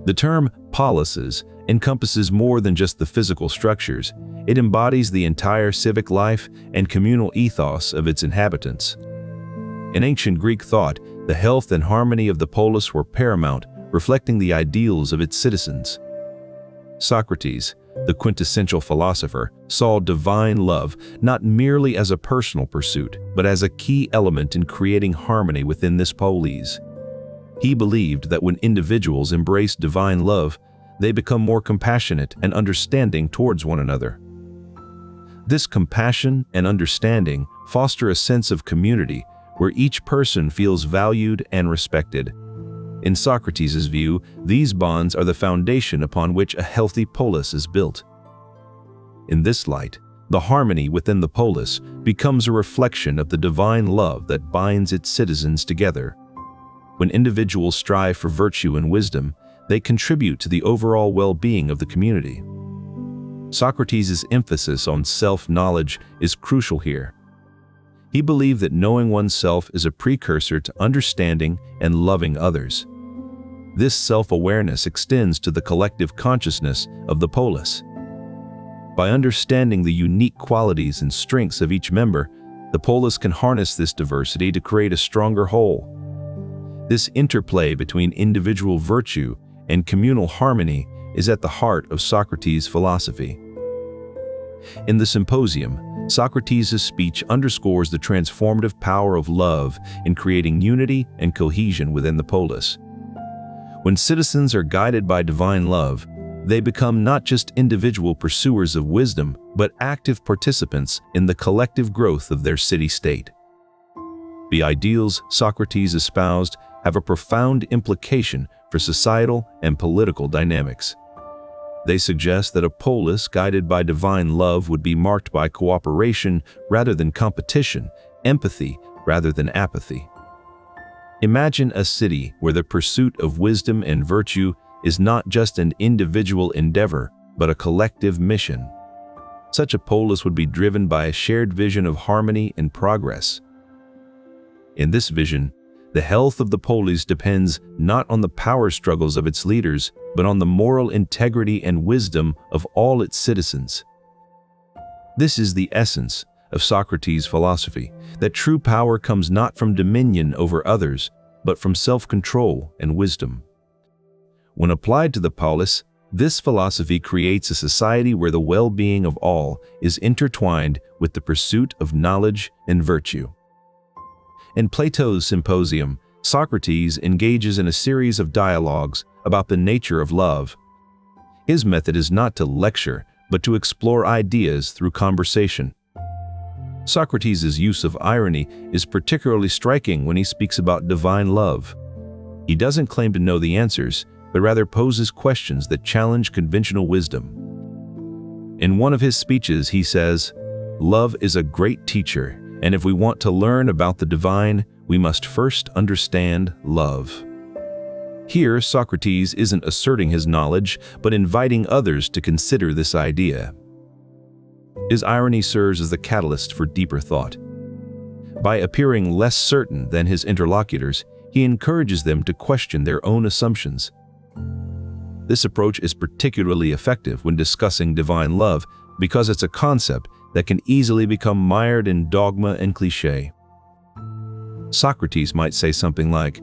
The term polises encompasses more than just the physical structures. It embodies the entire civic life and communal ethos of its inhabitants. In ancient Greek thought, the health and harmony of the polis were paramount, reflecting the ideals of its citizens. Socrates, the quintessential philosopher, saw divine love not merely as a personal pursuit, but as a key element in creating harmony within this polis. He believed that when individuals embrace divine love, they become more compassionate and understanding towards one another. This compassion and understanding foster a sense of community where each person feels valued and respected. In Socrates' view, these bonds are the foundation upon which a healthy polis is built. In this light, the harmony within the polis becomes a reflection of the divine love that binds its citizens together. When individuals strive for virtue and wisdom, they contribute to the overall well-being of the community. Socrates' emphasis on self-knowledge is crucial here. He believed that knowing oneself is a precursor to understanding and loving others. This self-awareness extends to the collective consciousness of the polis. By understanding the unique qualities and strengths of each member, the polis can harness this diversity to create a stronger whole. This interplay between individual virtue and communal harmony is at the heart of Socrates' philosophy. In the Symposium, Socrates' speech underscores the transformative power of love in creating unity and cohesion within the polis. When citizens are guided by divine love, they become not just individual pursuers of wisdom, but active participants in the collective growth of their city-state. The ideals Socrates espoused have a profound implication for societal and political dynamics. They suggest that a polis guided by divine love would be marked by cooperation rather than competition, empathy rather than apathy. Imagine a city where the pursuit of wisdom and virtue is not just an individual endeavor, but a collective mission. Such a polis would be driven by a shared vision of harmony and progress. In this vision, the health of the polis depends not on the power struggles of its leaders, but on the moral integrity and wisdom of all its citizens. This is the essence of Socrates' philosophy, that true power comes not from dominion over others, but from self-control and wisdom. When applied to the polis, this philosophy creates a society where the well-being of all is intertwined with the pursuit of knowledge and virtue. In Plato's Symposium, Socrates engages in a series of dialogues about the nature of love. His method is not to lecture, but to explore ideas through conversation. Socrates' use of irony is particularly striking when he speaks about divine love. He doesn't claim to know the answers, but rather poses questions that challenge conventional wisdom. In one of his speeches, he says, "Love is a great teacher, and if we want to learn about the divine, we must first understand love." Here, Socrates isn't asserting his knowledge, but inviting others to consider this idea. His irony serves as the catalyst for deeper thought. By appearing less certain than his interlocutors, he encourages them to question their own assumptions. This approach is particularly effective when discussing divine love because it's a concept that can easily become mired in dogma and cliché. Socrates might say something like,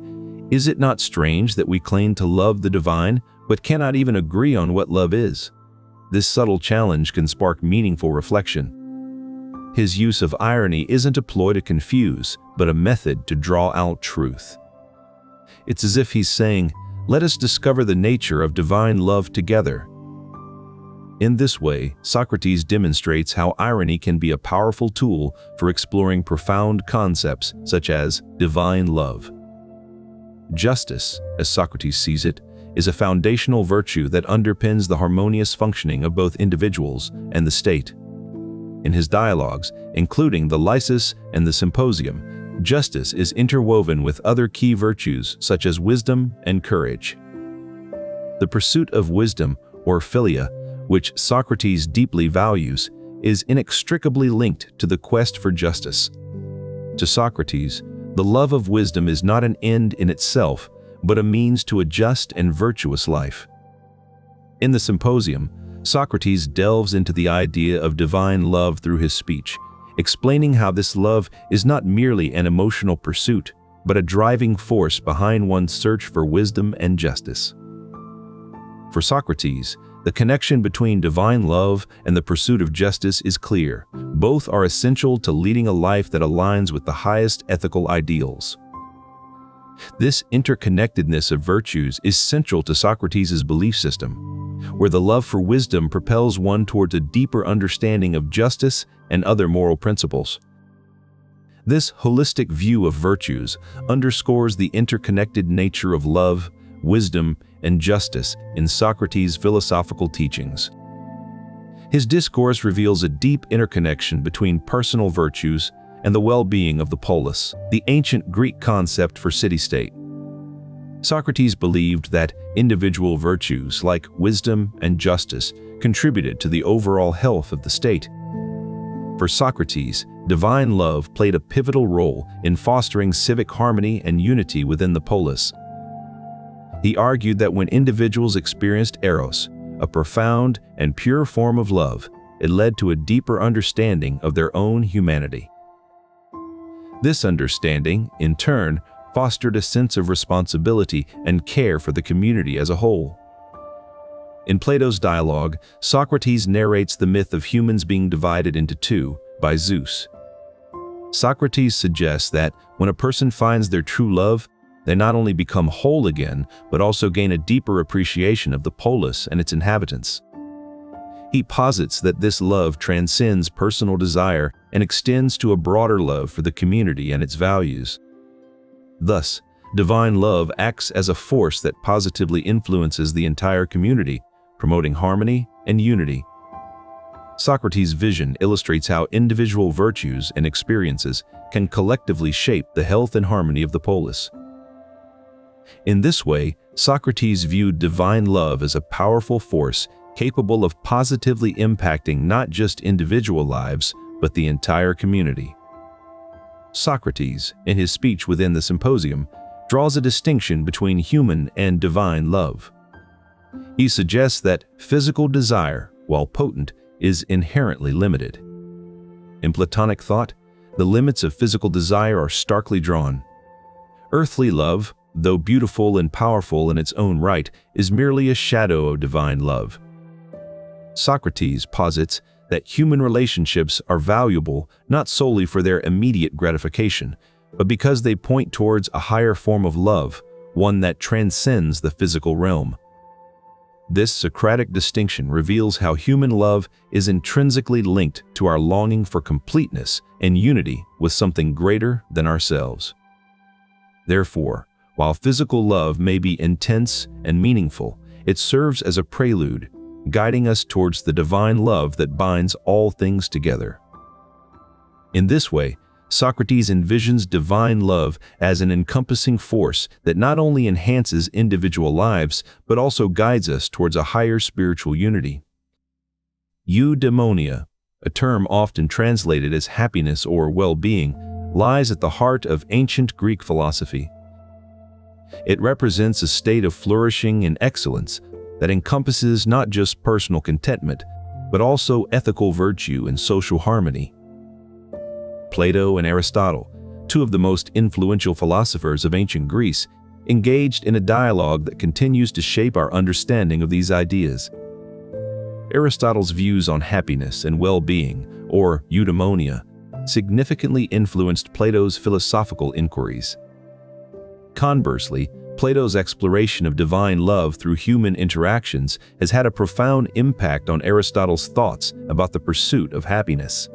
"Is it not strange that we claim to love the divine, but cannot even agree on what love is?" This subtle challenge can spark meaningful reflection. His use of irony isn't a ploy to confuse, but a method to draw out truth. It's as if he's saying, "Let us discover the nature of divine love together." In this way, Socrates demonstrates how irony can be a powerful tool for exploring profound concepts such as divine love. Justice, as Socrates sees it, is a foundational virtue that underpins the harmonious functioning of both individuals and the state. In his dialogues, including the Lysis and the Symposium, justice is interwoven with other key virtues such as wisdom and courage. The pursuit of wisdom, or Philia, which Socrates deeply values, is inextricably linked to the quest for justice. To Socrates, the love of wisdom is not an end in itself, but a means to a just and virtuous life. In the Symposium, Socrates delves into the idea of divine love through his speech, explaining how this love is not merely an emotional pursuit, but a driving force behind one's search for wisdom and justice. For Socrates, the connection between divine love and the pursuit of justice is clear. Both are essential to leading a life that aligns with the highest ethical ideals. This interconnectedness of virtues is central to Socrates' belief system, where the love for wisdom propels one towards a deeper understanding of justice and other moral principles. This holistic view of virtues underscores the interconnected nature of love, wisdom, and justice in Socrates' philosophical teachings. His discourse reveals a deep interconnection between personal virtues and the well-being of the polis, the ancient Greek concept for city-state. Socrates believed that individual virtues like wisdom and justice contributed to the overall health of the state. For Socrates, divine love played a pivotal role in fostering civic harmony and unity within the polis. He argued that when individuals experienced Eros, a profound and pure form of love, it led to a deeper understanding of their own humanity. This understanding, in turn, fostered a sense of responsibility and care for the community as a whole. In Plato's dialogue, Socrates narrates the myth of humans being divided into two by Zeus. Socrates suggests that when a person finds their true love, they not only become whole again, but also gain a deeper appreciation of the polis and its inhabitants. He posits that this love transcends personal desire and extends to a broader love for the community and its values. Thus, divine love acts as a force that positively influences the entire community, promoting harmony and unity. Socrates' vision illustrates how individual virtues and experiences can collectively shape the health and harmony of the polis. In this way, Socrates viewed divine love as a powerful force capable of positively impacting not just individual lives, but the entire community. Socrates, in his speech within the Symposium, draws a distinction between human and divine love. He suggests that physical desire, while potent, is inherently limited. In Platonic thought, the limits of physical desire are starkly drawn. Earthly love, though beautiful and powerful in its own right, is merely a shadow of divine love. Socrates posits that human relationships are valuable not solely for their immediate gratification, but because they point towards a higher form of love, one that transcends the physical realm. This Socratic distinction reveals how human love is intrinsically linked to our longing for completeness and unity with something greater than ourselves. Therefore, while physical love may be intense and meaningful, it serves as a prelude, guiding us towards the divine love that binds all things together. In this way, Socrates envisions divine love as an encompassing force that not only enhances individual lives, but also guides us towards a higher spiritual unity. Eudaimonia, a term often translated as happiness or well-being, lies at the heart of ancient Greek philosophy. It represents a state of flourishing and excellence that encompasses not just personal contentment, but also ethical virtue and social harmony. Plato and Aristotle, two of the most influential philosophers of ancient Greece, engaged in a dialogue that continues to shape our understanding of these ideas. Aristotle's views on happiness and well-being, or eudaimonia, significantly influenced Plato's philosophical inquiries. Conversely, Plato's exploration of divine love through human interactions has had a profound impact on Aristotle's thoughts about the pursuit of happiness.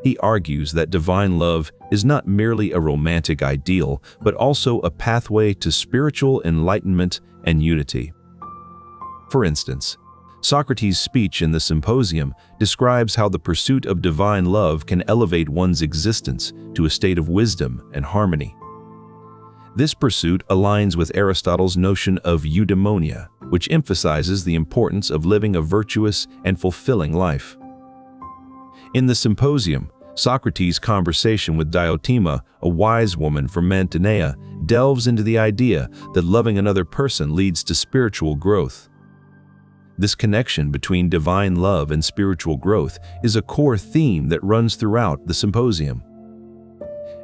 He argues that divine love is not merely a romantic ideal, but also a pathway to spiritual enlightenment and unity. For instance, Socrates' speech in the Symposium describes how the pursuit of divine love can elevate one's existence to a state of wisdom and harmony. This pursuit aligns with Aristotle's notion of eudaimonia, which emphasizes the importance of living a virtuous and fulfilling life. In the Symposium, Socrates' conversation with Diotima, a wise woman from Mantinea, delves into the idea that loving another person leads to spiritual growth. This connection between divine love and spiritual growth is a core theme that runs throughout the Symposium.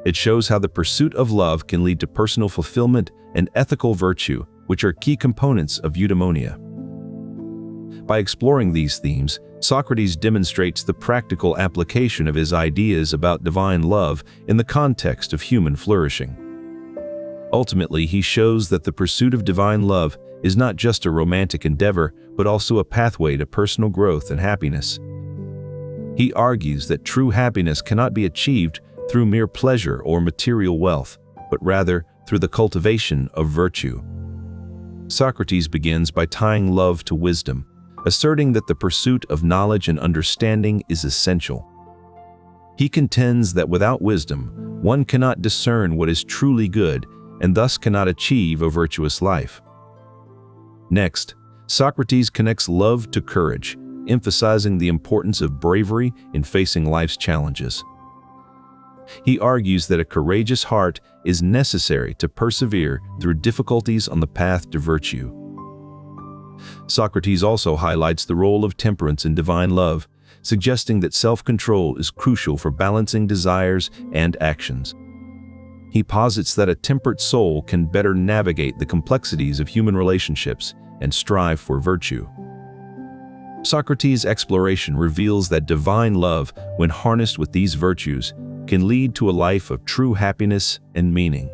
It shows how the pursuit of love can lead to personal fulfillment and ethical virtue, which are key components of eudaimonia. By exploring these themes, Socrates demonstrates the practical application of his ideas about divine love in the context of human flourishing. Ultimately, he shows that the pursuit of divine love is not just a romantic endeavor, but also a pathway to personal growth and happiness. He argues that true happiness cannot be achieved through mere pleasure or material wealth, but rather through the cultivation of virtue. Socrates begins by tying love to wisdom, asserting that the pursuit of knowledge and understanding is essential. He contends that without wisdom, one cannot discern what is truly good and thus cannot achieve a virtuous life. Next, Socrates connects love to courage, emphasizing the importance of bravery in facing life's challenges. He argues that a courageous heart is necessary to persevere through difficulties on the path to virtue. Socrates also highlights the role of temperance in divine love, suggesting that self-control is crucial for balancing desires and actions. He posits that a temperate soul can better navigate the complexities of human relationships and strive for virtue. Socrates' exploration reveals that divine love, when harnessed with these virtues, can lead to a life of true happiness and meaning.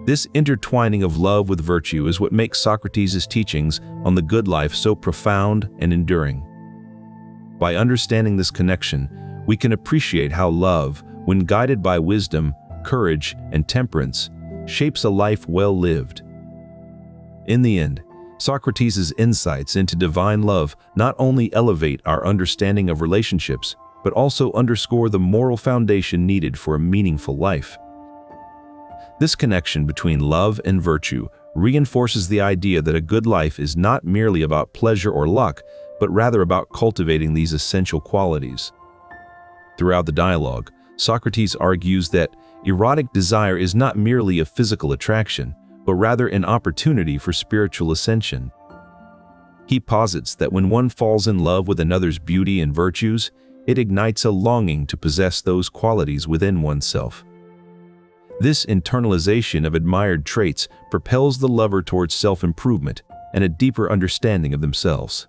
This intertwining of love with virtue is what makes Socrates' teachings on the good life so profound and enduring. By understanding this connection, we can appreciate how love, when guided by wisdom, courage, and temperance, shapes a life well lived. In the end, Socrates' insights into divine love not only elevate our understanding of relationships, but also underscore the moral foundation needed for a meaningful life. This connection between love and virtue reinforces the idea that a good life is not merely about pleasure or luck, but rather about cultivating these essential qualities. Throughout the dialogue, Socrates argues that erotic desire is not merely a physical attraction, but rather an opportunity for spiritual ascension. He posits that when one falls in love with another's beauty and virtues, it ignites a longing to possess those qualities within oneself. This internalization of admired traits propels the lover towards self-improvement and a deeper understanding of themselves.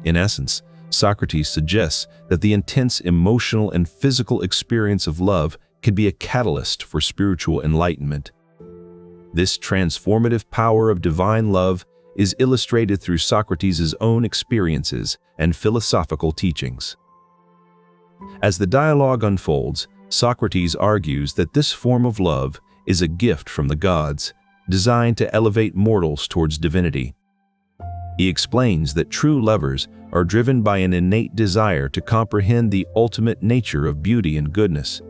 In essence, Socrates suggests that the intense emotional and physical experience of love can be a catalyst for spiritual enlightenment. This transformative power of divine love is illustrated through Socrates' own experiences and philosophical teachings. As the dialogue unfolds, Socrates argues that this form of love is a gift from the gods, designed to elevate mortals towards divinity. He explains that true lovers are driven by an innate desire to comprehend the ultimate nature of beauty and goodness.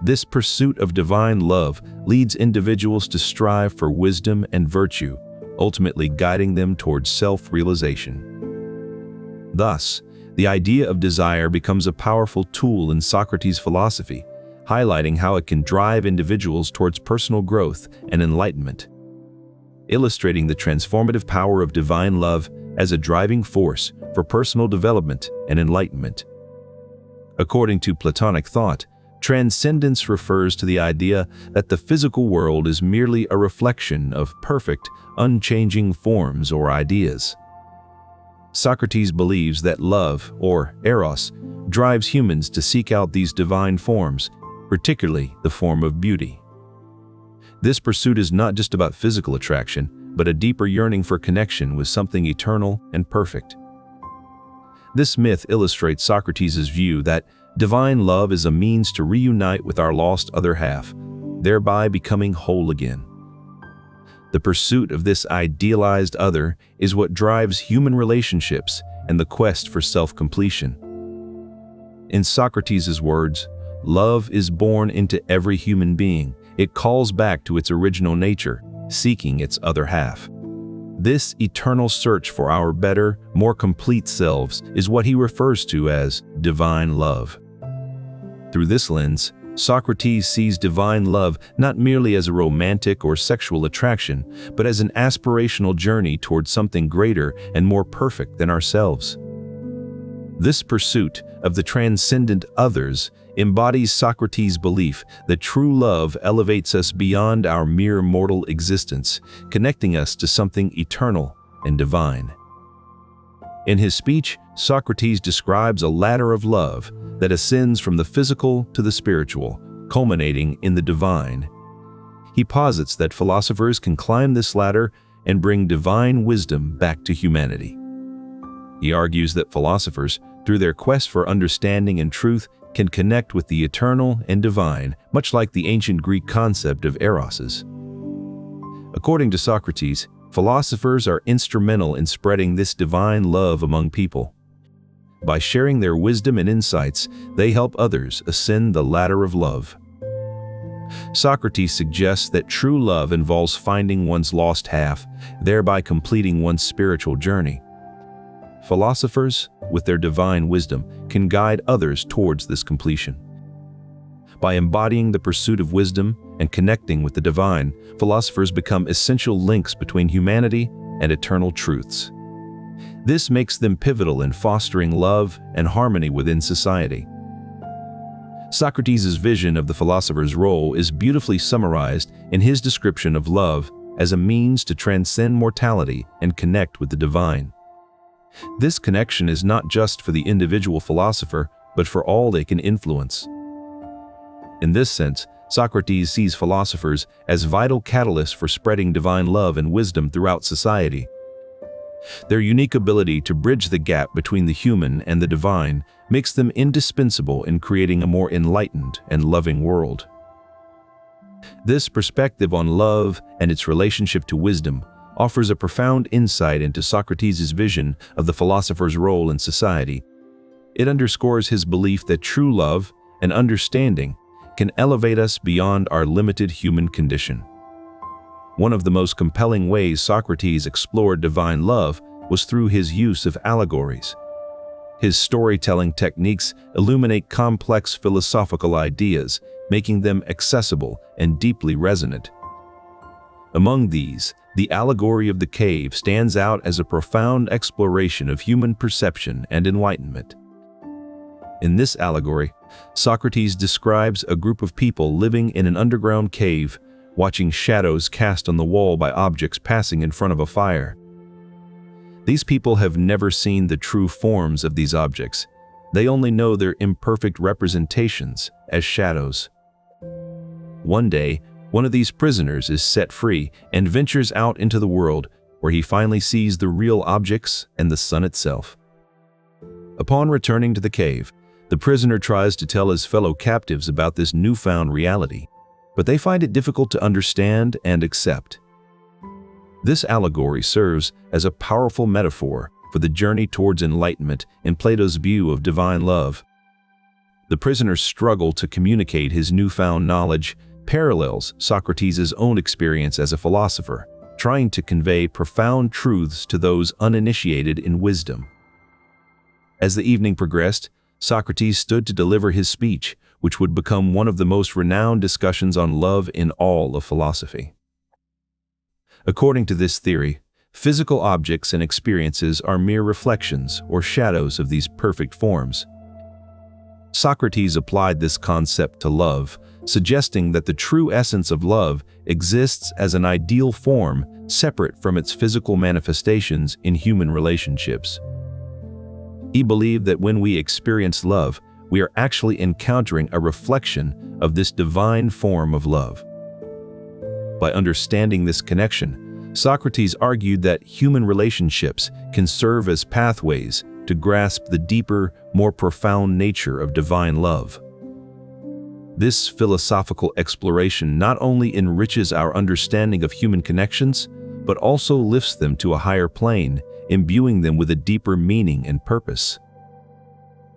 This pursuit of divine love leads individuals to strive for wisdom and virtue, ultimately guiding them towards self-realization. Thus, the idea of desire becomes a powerful tool in Socrates' philosophy, highlighting how it can drive individuals towards personal growth and enlightenment, illustrating the transformative power of divine love as a driving force for personal development and enlightenment. According to Platonic thought, transcendence refers to the idea that the physical world is merely a reflection of perfect, unchanging forms or ideas. Socrates believes that love, or Eros, drives humans to seek out these divine forms, particularly the form of beauty. This pursuit is not just about physical attraction, but a deeper yearning for connection with something eternal and perfect. This myth illustrates Socrates' view that divine love is a means to reunite with our lost other half, thereby becoming whole again. The pursuit of this idealized other is what drives human relationships and the quest for self-completion. In Socrates' words, love is born into every human being. It calls back to its original nature, seeking its other half. This eternal search for our better, more complete selves is what he refers to as divine love. Through this lens, Socrates sees divine love not merely as a romantic or sexual attraction, but as an aspirational journey towards something greater and more perfect than ourselves. This pursuit of the transcendent others embodies Socrates' belief that true love elevates us beyond our mere mortal existence, connecting us to something eternal and divine. In his speech, Socrates describes a ladder of love that ascends from the physical to the spiritual, culminating in the divine. He posits that philosophers can climb this ladder and bring divine wisdom back to humanity. He argues that philosophers, through their quest for understanding and truth, can connect with the eternal and divine, much like the ancient Greek concept of Eros. According to Socrates, philosophers are instrumental in spreading this divine love among people. By sharing their wisdom and insights, they help others ascend the ladder of love. Socrates suggests that true love involves finding one's lost half, thereby completing one's spiritual journey. Philosophers, with their divine wisdom, can guide others towards this completion. By embodying the pursuit of wisdom and connecting with the divine, philosophers become essential links between humanity and eternal truths. This makes them pivotal in fostering love and harmony within society. Socrates' vision of the philosopher's role is beautifully summarized in his description of love as a means to transcend mortality and connect with the divine. This connection is not just for the individual philosopher, but for all they can influence. In this sense, Socrates sees philosophers as vital catalysts for spreading divine love and wisdom throughout society. Their unique ability to bridge the gap between the human and the divine makes them indispensable in creating a more enlightened and loving world. This perspective on love and its relationship to wisdom offers a profound insight into Socrates' vision of the philosopher's role in society. It underscores his belief that true love and understanding can elevate us beyond our limited human condition. One of the most compelling ways Socrates explored divine love was through his use of allegories. His storytelling techniques illuminate complex philosophical ideas, making them accessible and deeply resonant. Among these, the allegory of the cave stands out as a profound exploration of human perception and enlightenment. In this allegory, Socrates describes a group of people living in an underground cave, watching shadows cast on the wall by objects passing in front of a fire. These people have never seen the true forms of these objects. They only know their imperfect representations as shadows. One day, one of these prisoners is set free and ventures out into the world, where he finally sees the real objects and the sun itself. Upon returning to the cave, the prisoner tries to tell his fellow captives about this newfound reality, but they find it difficult to understand and accept. This allegory serves as a powerful metaphor for the journey towards enlightenment in Plato's view of divine love. The prisoner's struggle to communicate his newfound knowledge parallels Socrates' own experience as a philosopher, trying to convey profound truths to those uninitiated in wisdom. As the evening progressed, Socrates stood to deliver his speech, which would become one of the most renowned discussions on love in all of philosophy. According to this theory, physical objects and experiences are mere reflections or shadows of these perfect forms. Socrates applied this concept to love, suggesting that the true essence of love exists as an ideal form separate from its physical manifestations in human relationships. He believed that when we experience love, we are actually encountering a reflection of this divine form of love. By understanding this connection, Socrates argued that human relationships can serve as pathways to grasp the deeper, more profound nature of divine love. This philosophical exploration not only enriches our understanding of human connections, but also lifts them to a higher plane, imbuing them with a deeper meaning and purpose.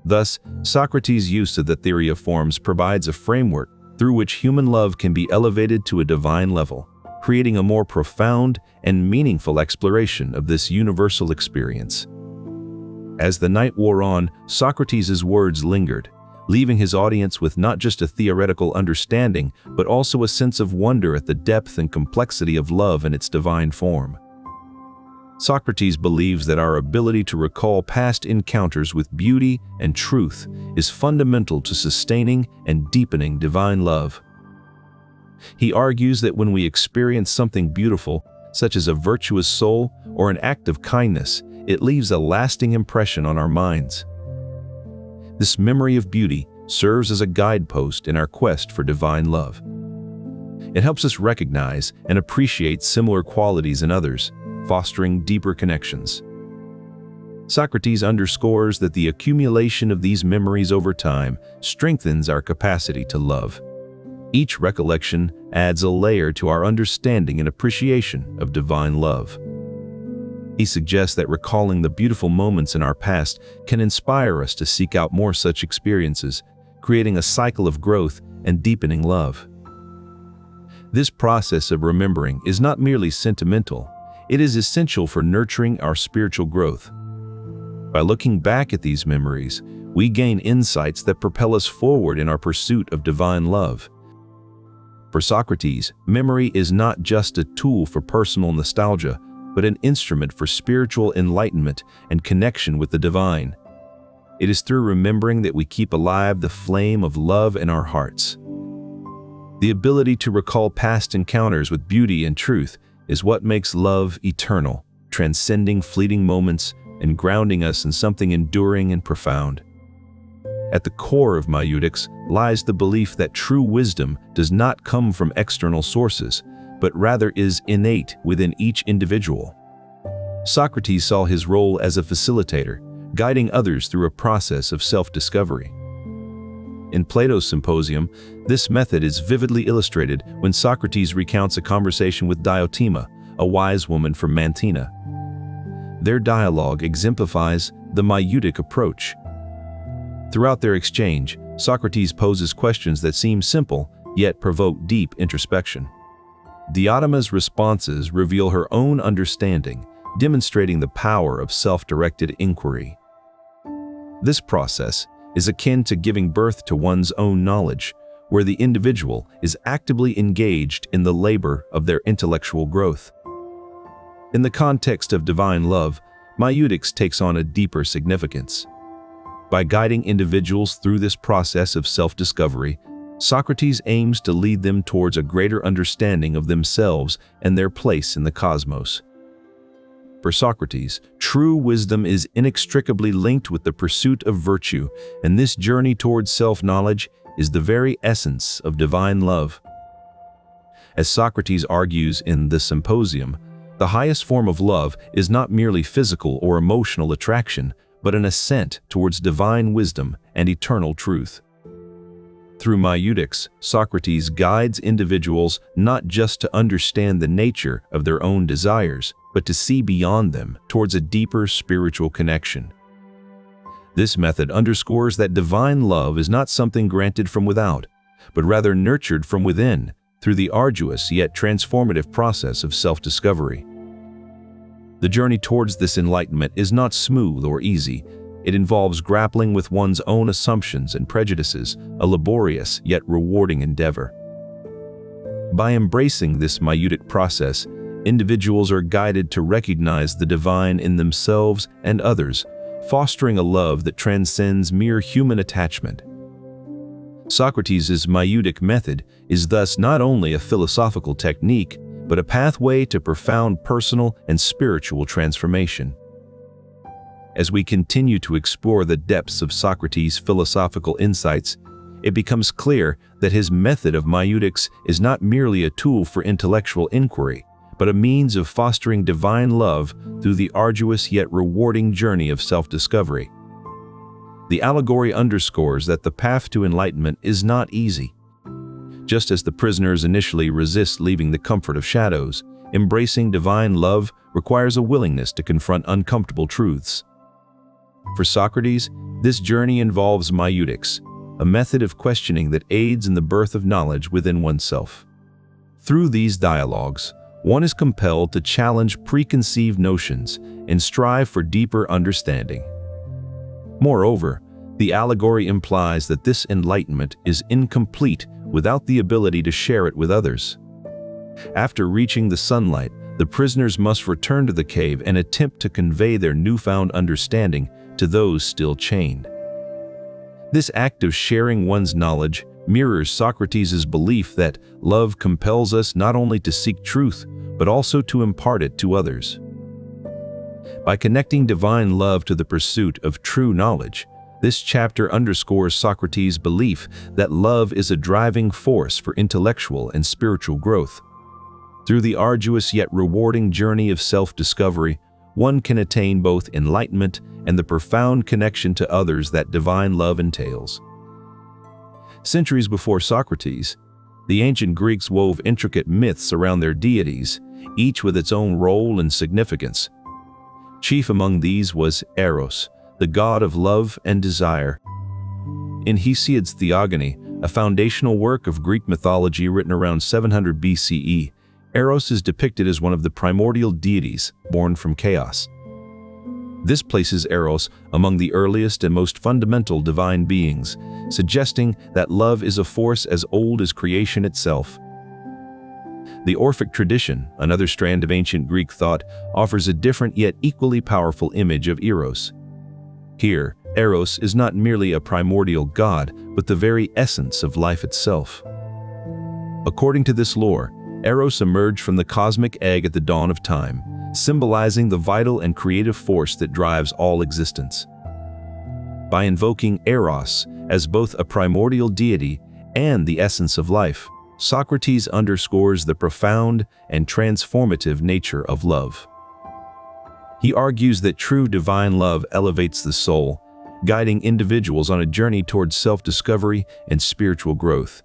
Thus, Socrates' use of the theory of forms provides a framework through which human love can be elevated to a divine level, creating a more profound and meaningful exploration of this universal experience. As the night wore on, Socrates' words lingered, leaving his audience with not just a theoretical understanding, but also a sense of wonder at the depth and complexity of love in its divine form. Socrates believes that our ability to recall past encounters with beauty and truth is fundamental to sustaining and deepening divine love. He argues that when we experience something beautiful, such as a virtuous soul or an act of kindness, it leaves a lasting impression on our minds. This memory of beauty serves as a guidepost in our quest for divine love. It helps us recognize and appreciate similar qualities in others, fostering deeper connections. Socrates underscores that the accumulation of these memories over time strengthens our capacity to love. Each recollection adds a layer to our understanding and appreciation of divine love. He suggests that recalling the beautiful moments in our past can inspire us to seek out more such experiences, creating a cycle of growth and deepening love. This process of remembering is not merely sentimental, it is essential for nurturing our spiritual growth. By looking back at these memories, we gain insights that propel us forward in our pursuit of divine love. For Socrates, memory is not just a tool for personal nostalgia, but an instrument for spiritual enlightenment and connection with the divine. It is through remembering that we keep alive the flame of love in our hearts. The ability to recall past encounters with beauty and truth is what makes love eternal, transcending fleeting moments and grounding us in something enduring and profound. At the core of Maieutics lies the belief that true wisdom does not come from external sources, but rather is innate within each individual. Socrates saw his role as a facilitator, guiding others through a process of self-discovery. In Plato's Symposium, this method is vividly illustrated when Socrates recounts a conversation with Diotima, a wise woman from Mantina. Their dialogue exemplifies the Maietic approach. Throughout their exchange, Socrates poses questions that seem simple, yet provoke deep introspection. Diotima's responses reveal her own understanding, demonstrating the power of self-directed inquiry. This process is akin to giving birth to one's own knowledge, where the individual is actively engaged in the labor of their intellectual growth. In the context of divine love, Maieutics takes on a deeper significance. By guiding individuals through this process of self-discovery, Socrates aims to lead them towards a greater understanding of themselves and their place in the cosmos. For Socrates, true wisdom is inextricably linked with the pursuit of virtue, and this journey towards self-knowledge is the very essence of divine love. As Socrates argues in the Symposium, the highest form of love is not merely physical or emotional attraction, but an ascent towards divine wisdom and eternal truth. Through Maieutics, Socrates guides individuals not just to understand the nature of their own desires, but to see beyond them towards a deeper spiritual connection. This method underscores that divine love is not something granted from without, but rather nurtured from within through the arduous yet transformative process of self-discovery. The journey towards this enlightenment is not smooth or easy. It involves grappling with one's own assumptions and prejudices, a laborious yet rewarding endeavor. By embracing this Maietic process, individuals are guided to recognize the divine in themselves and others, fostering a love that transcends mere human attachment. Socrates' Maietic method is thus not only a philosophical technique, but a pathway to profound personal and spiritual transformation. As we continue to explore the depths of Socrates' philosophical insights, it becomes clear that his method of Maieutics is not merely a tool for intellectual inquiry, but a means of fostering divine love through the arduous yet rewarding journey of self-discovery. The Allegory underscores that the path to enlightenment is not easy. Just as the prisoners initially resist leaving the comfort of shadows, embracing divine love requires a willingness to confront uncomfortable truths. For Socrates, this journey involves Maieutics, a method of questioning that aids in the birth of knowledge within oneself. Through these dialogues, one is compelled to challenge preconceived notions and strive for deeper understanding. Moreover, the allegory implies that this enlightenment is incomplete without the ability to share it with others. After reaching the sunlight, the prisoners must return to the cave and attempt to convey their newfound understanding to those still chained. This act of sharing one's knowledge mirrors Socrates' belief that love compels us not only to seek truth, but also to impart it to others. By connecting divine love to the pursuit of true knowledge, this chapter underscores Socrates' belief that love is a driving force for intellectual and spiritual growth. Through the arduous yet rewarding journey of self-discovery, one can attain both enlightenment and the profound connection to others that divine love entails. Centuries before Socrates, the ancient Greeks wove intricate myths around their deities, each with its own role and significance. Chief among these was Eros, the god of love and desire. In Hesiod's Theogony, a foundational work of Greek mythology written around 700 BCE, Eros is depicted as one of the primordial deities born from chaos. This places Eros among the earliest and most fundamental divine beings, suggesting that love is a force as old as creation itself. The Orphic tradition, another strand of ancient Greek thought, offers a different yet equally powerful image of Eros. Here, Eros is not merely a primordial god, but the very essence of life itself. According to this lore, Eros emerged from the cosmic egg at the dawn of time, symbolizing the vital and creative force that drives all existence. By invoking Eros as both a primordial deity and the essence of life, Socrates underscores the profound and transformative nature of love. He argues that true divine love elevates the soul, guiding individuals on a journey towards self-discovery and spiritual growth.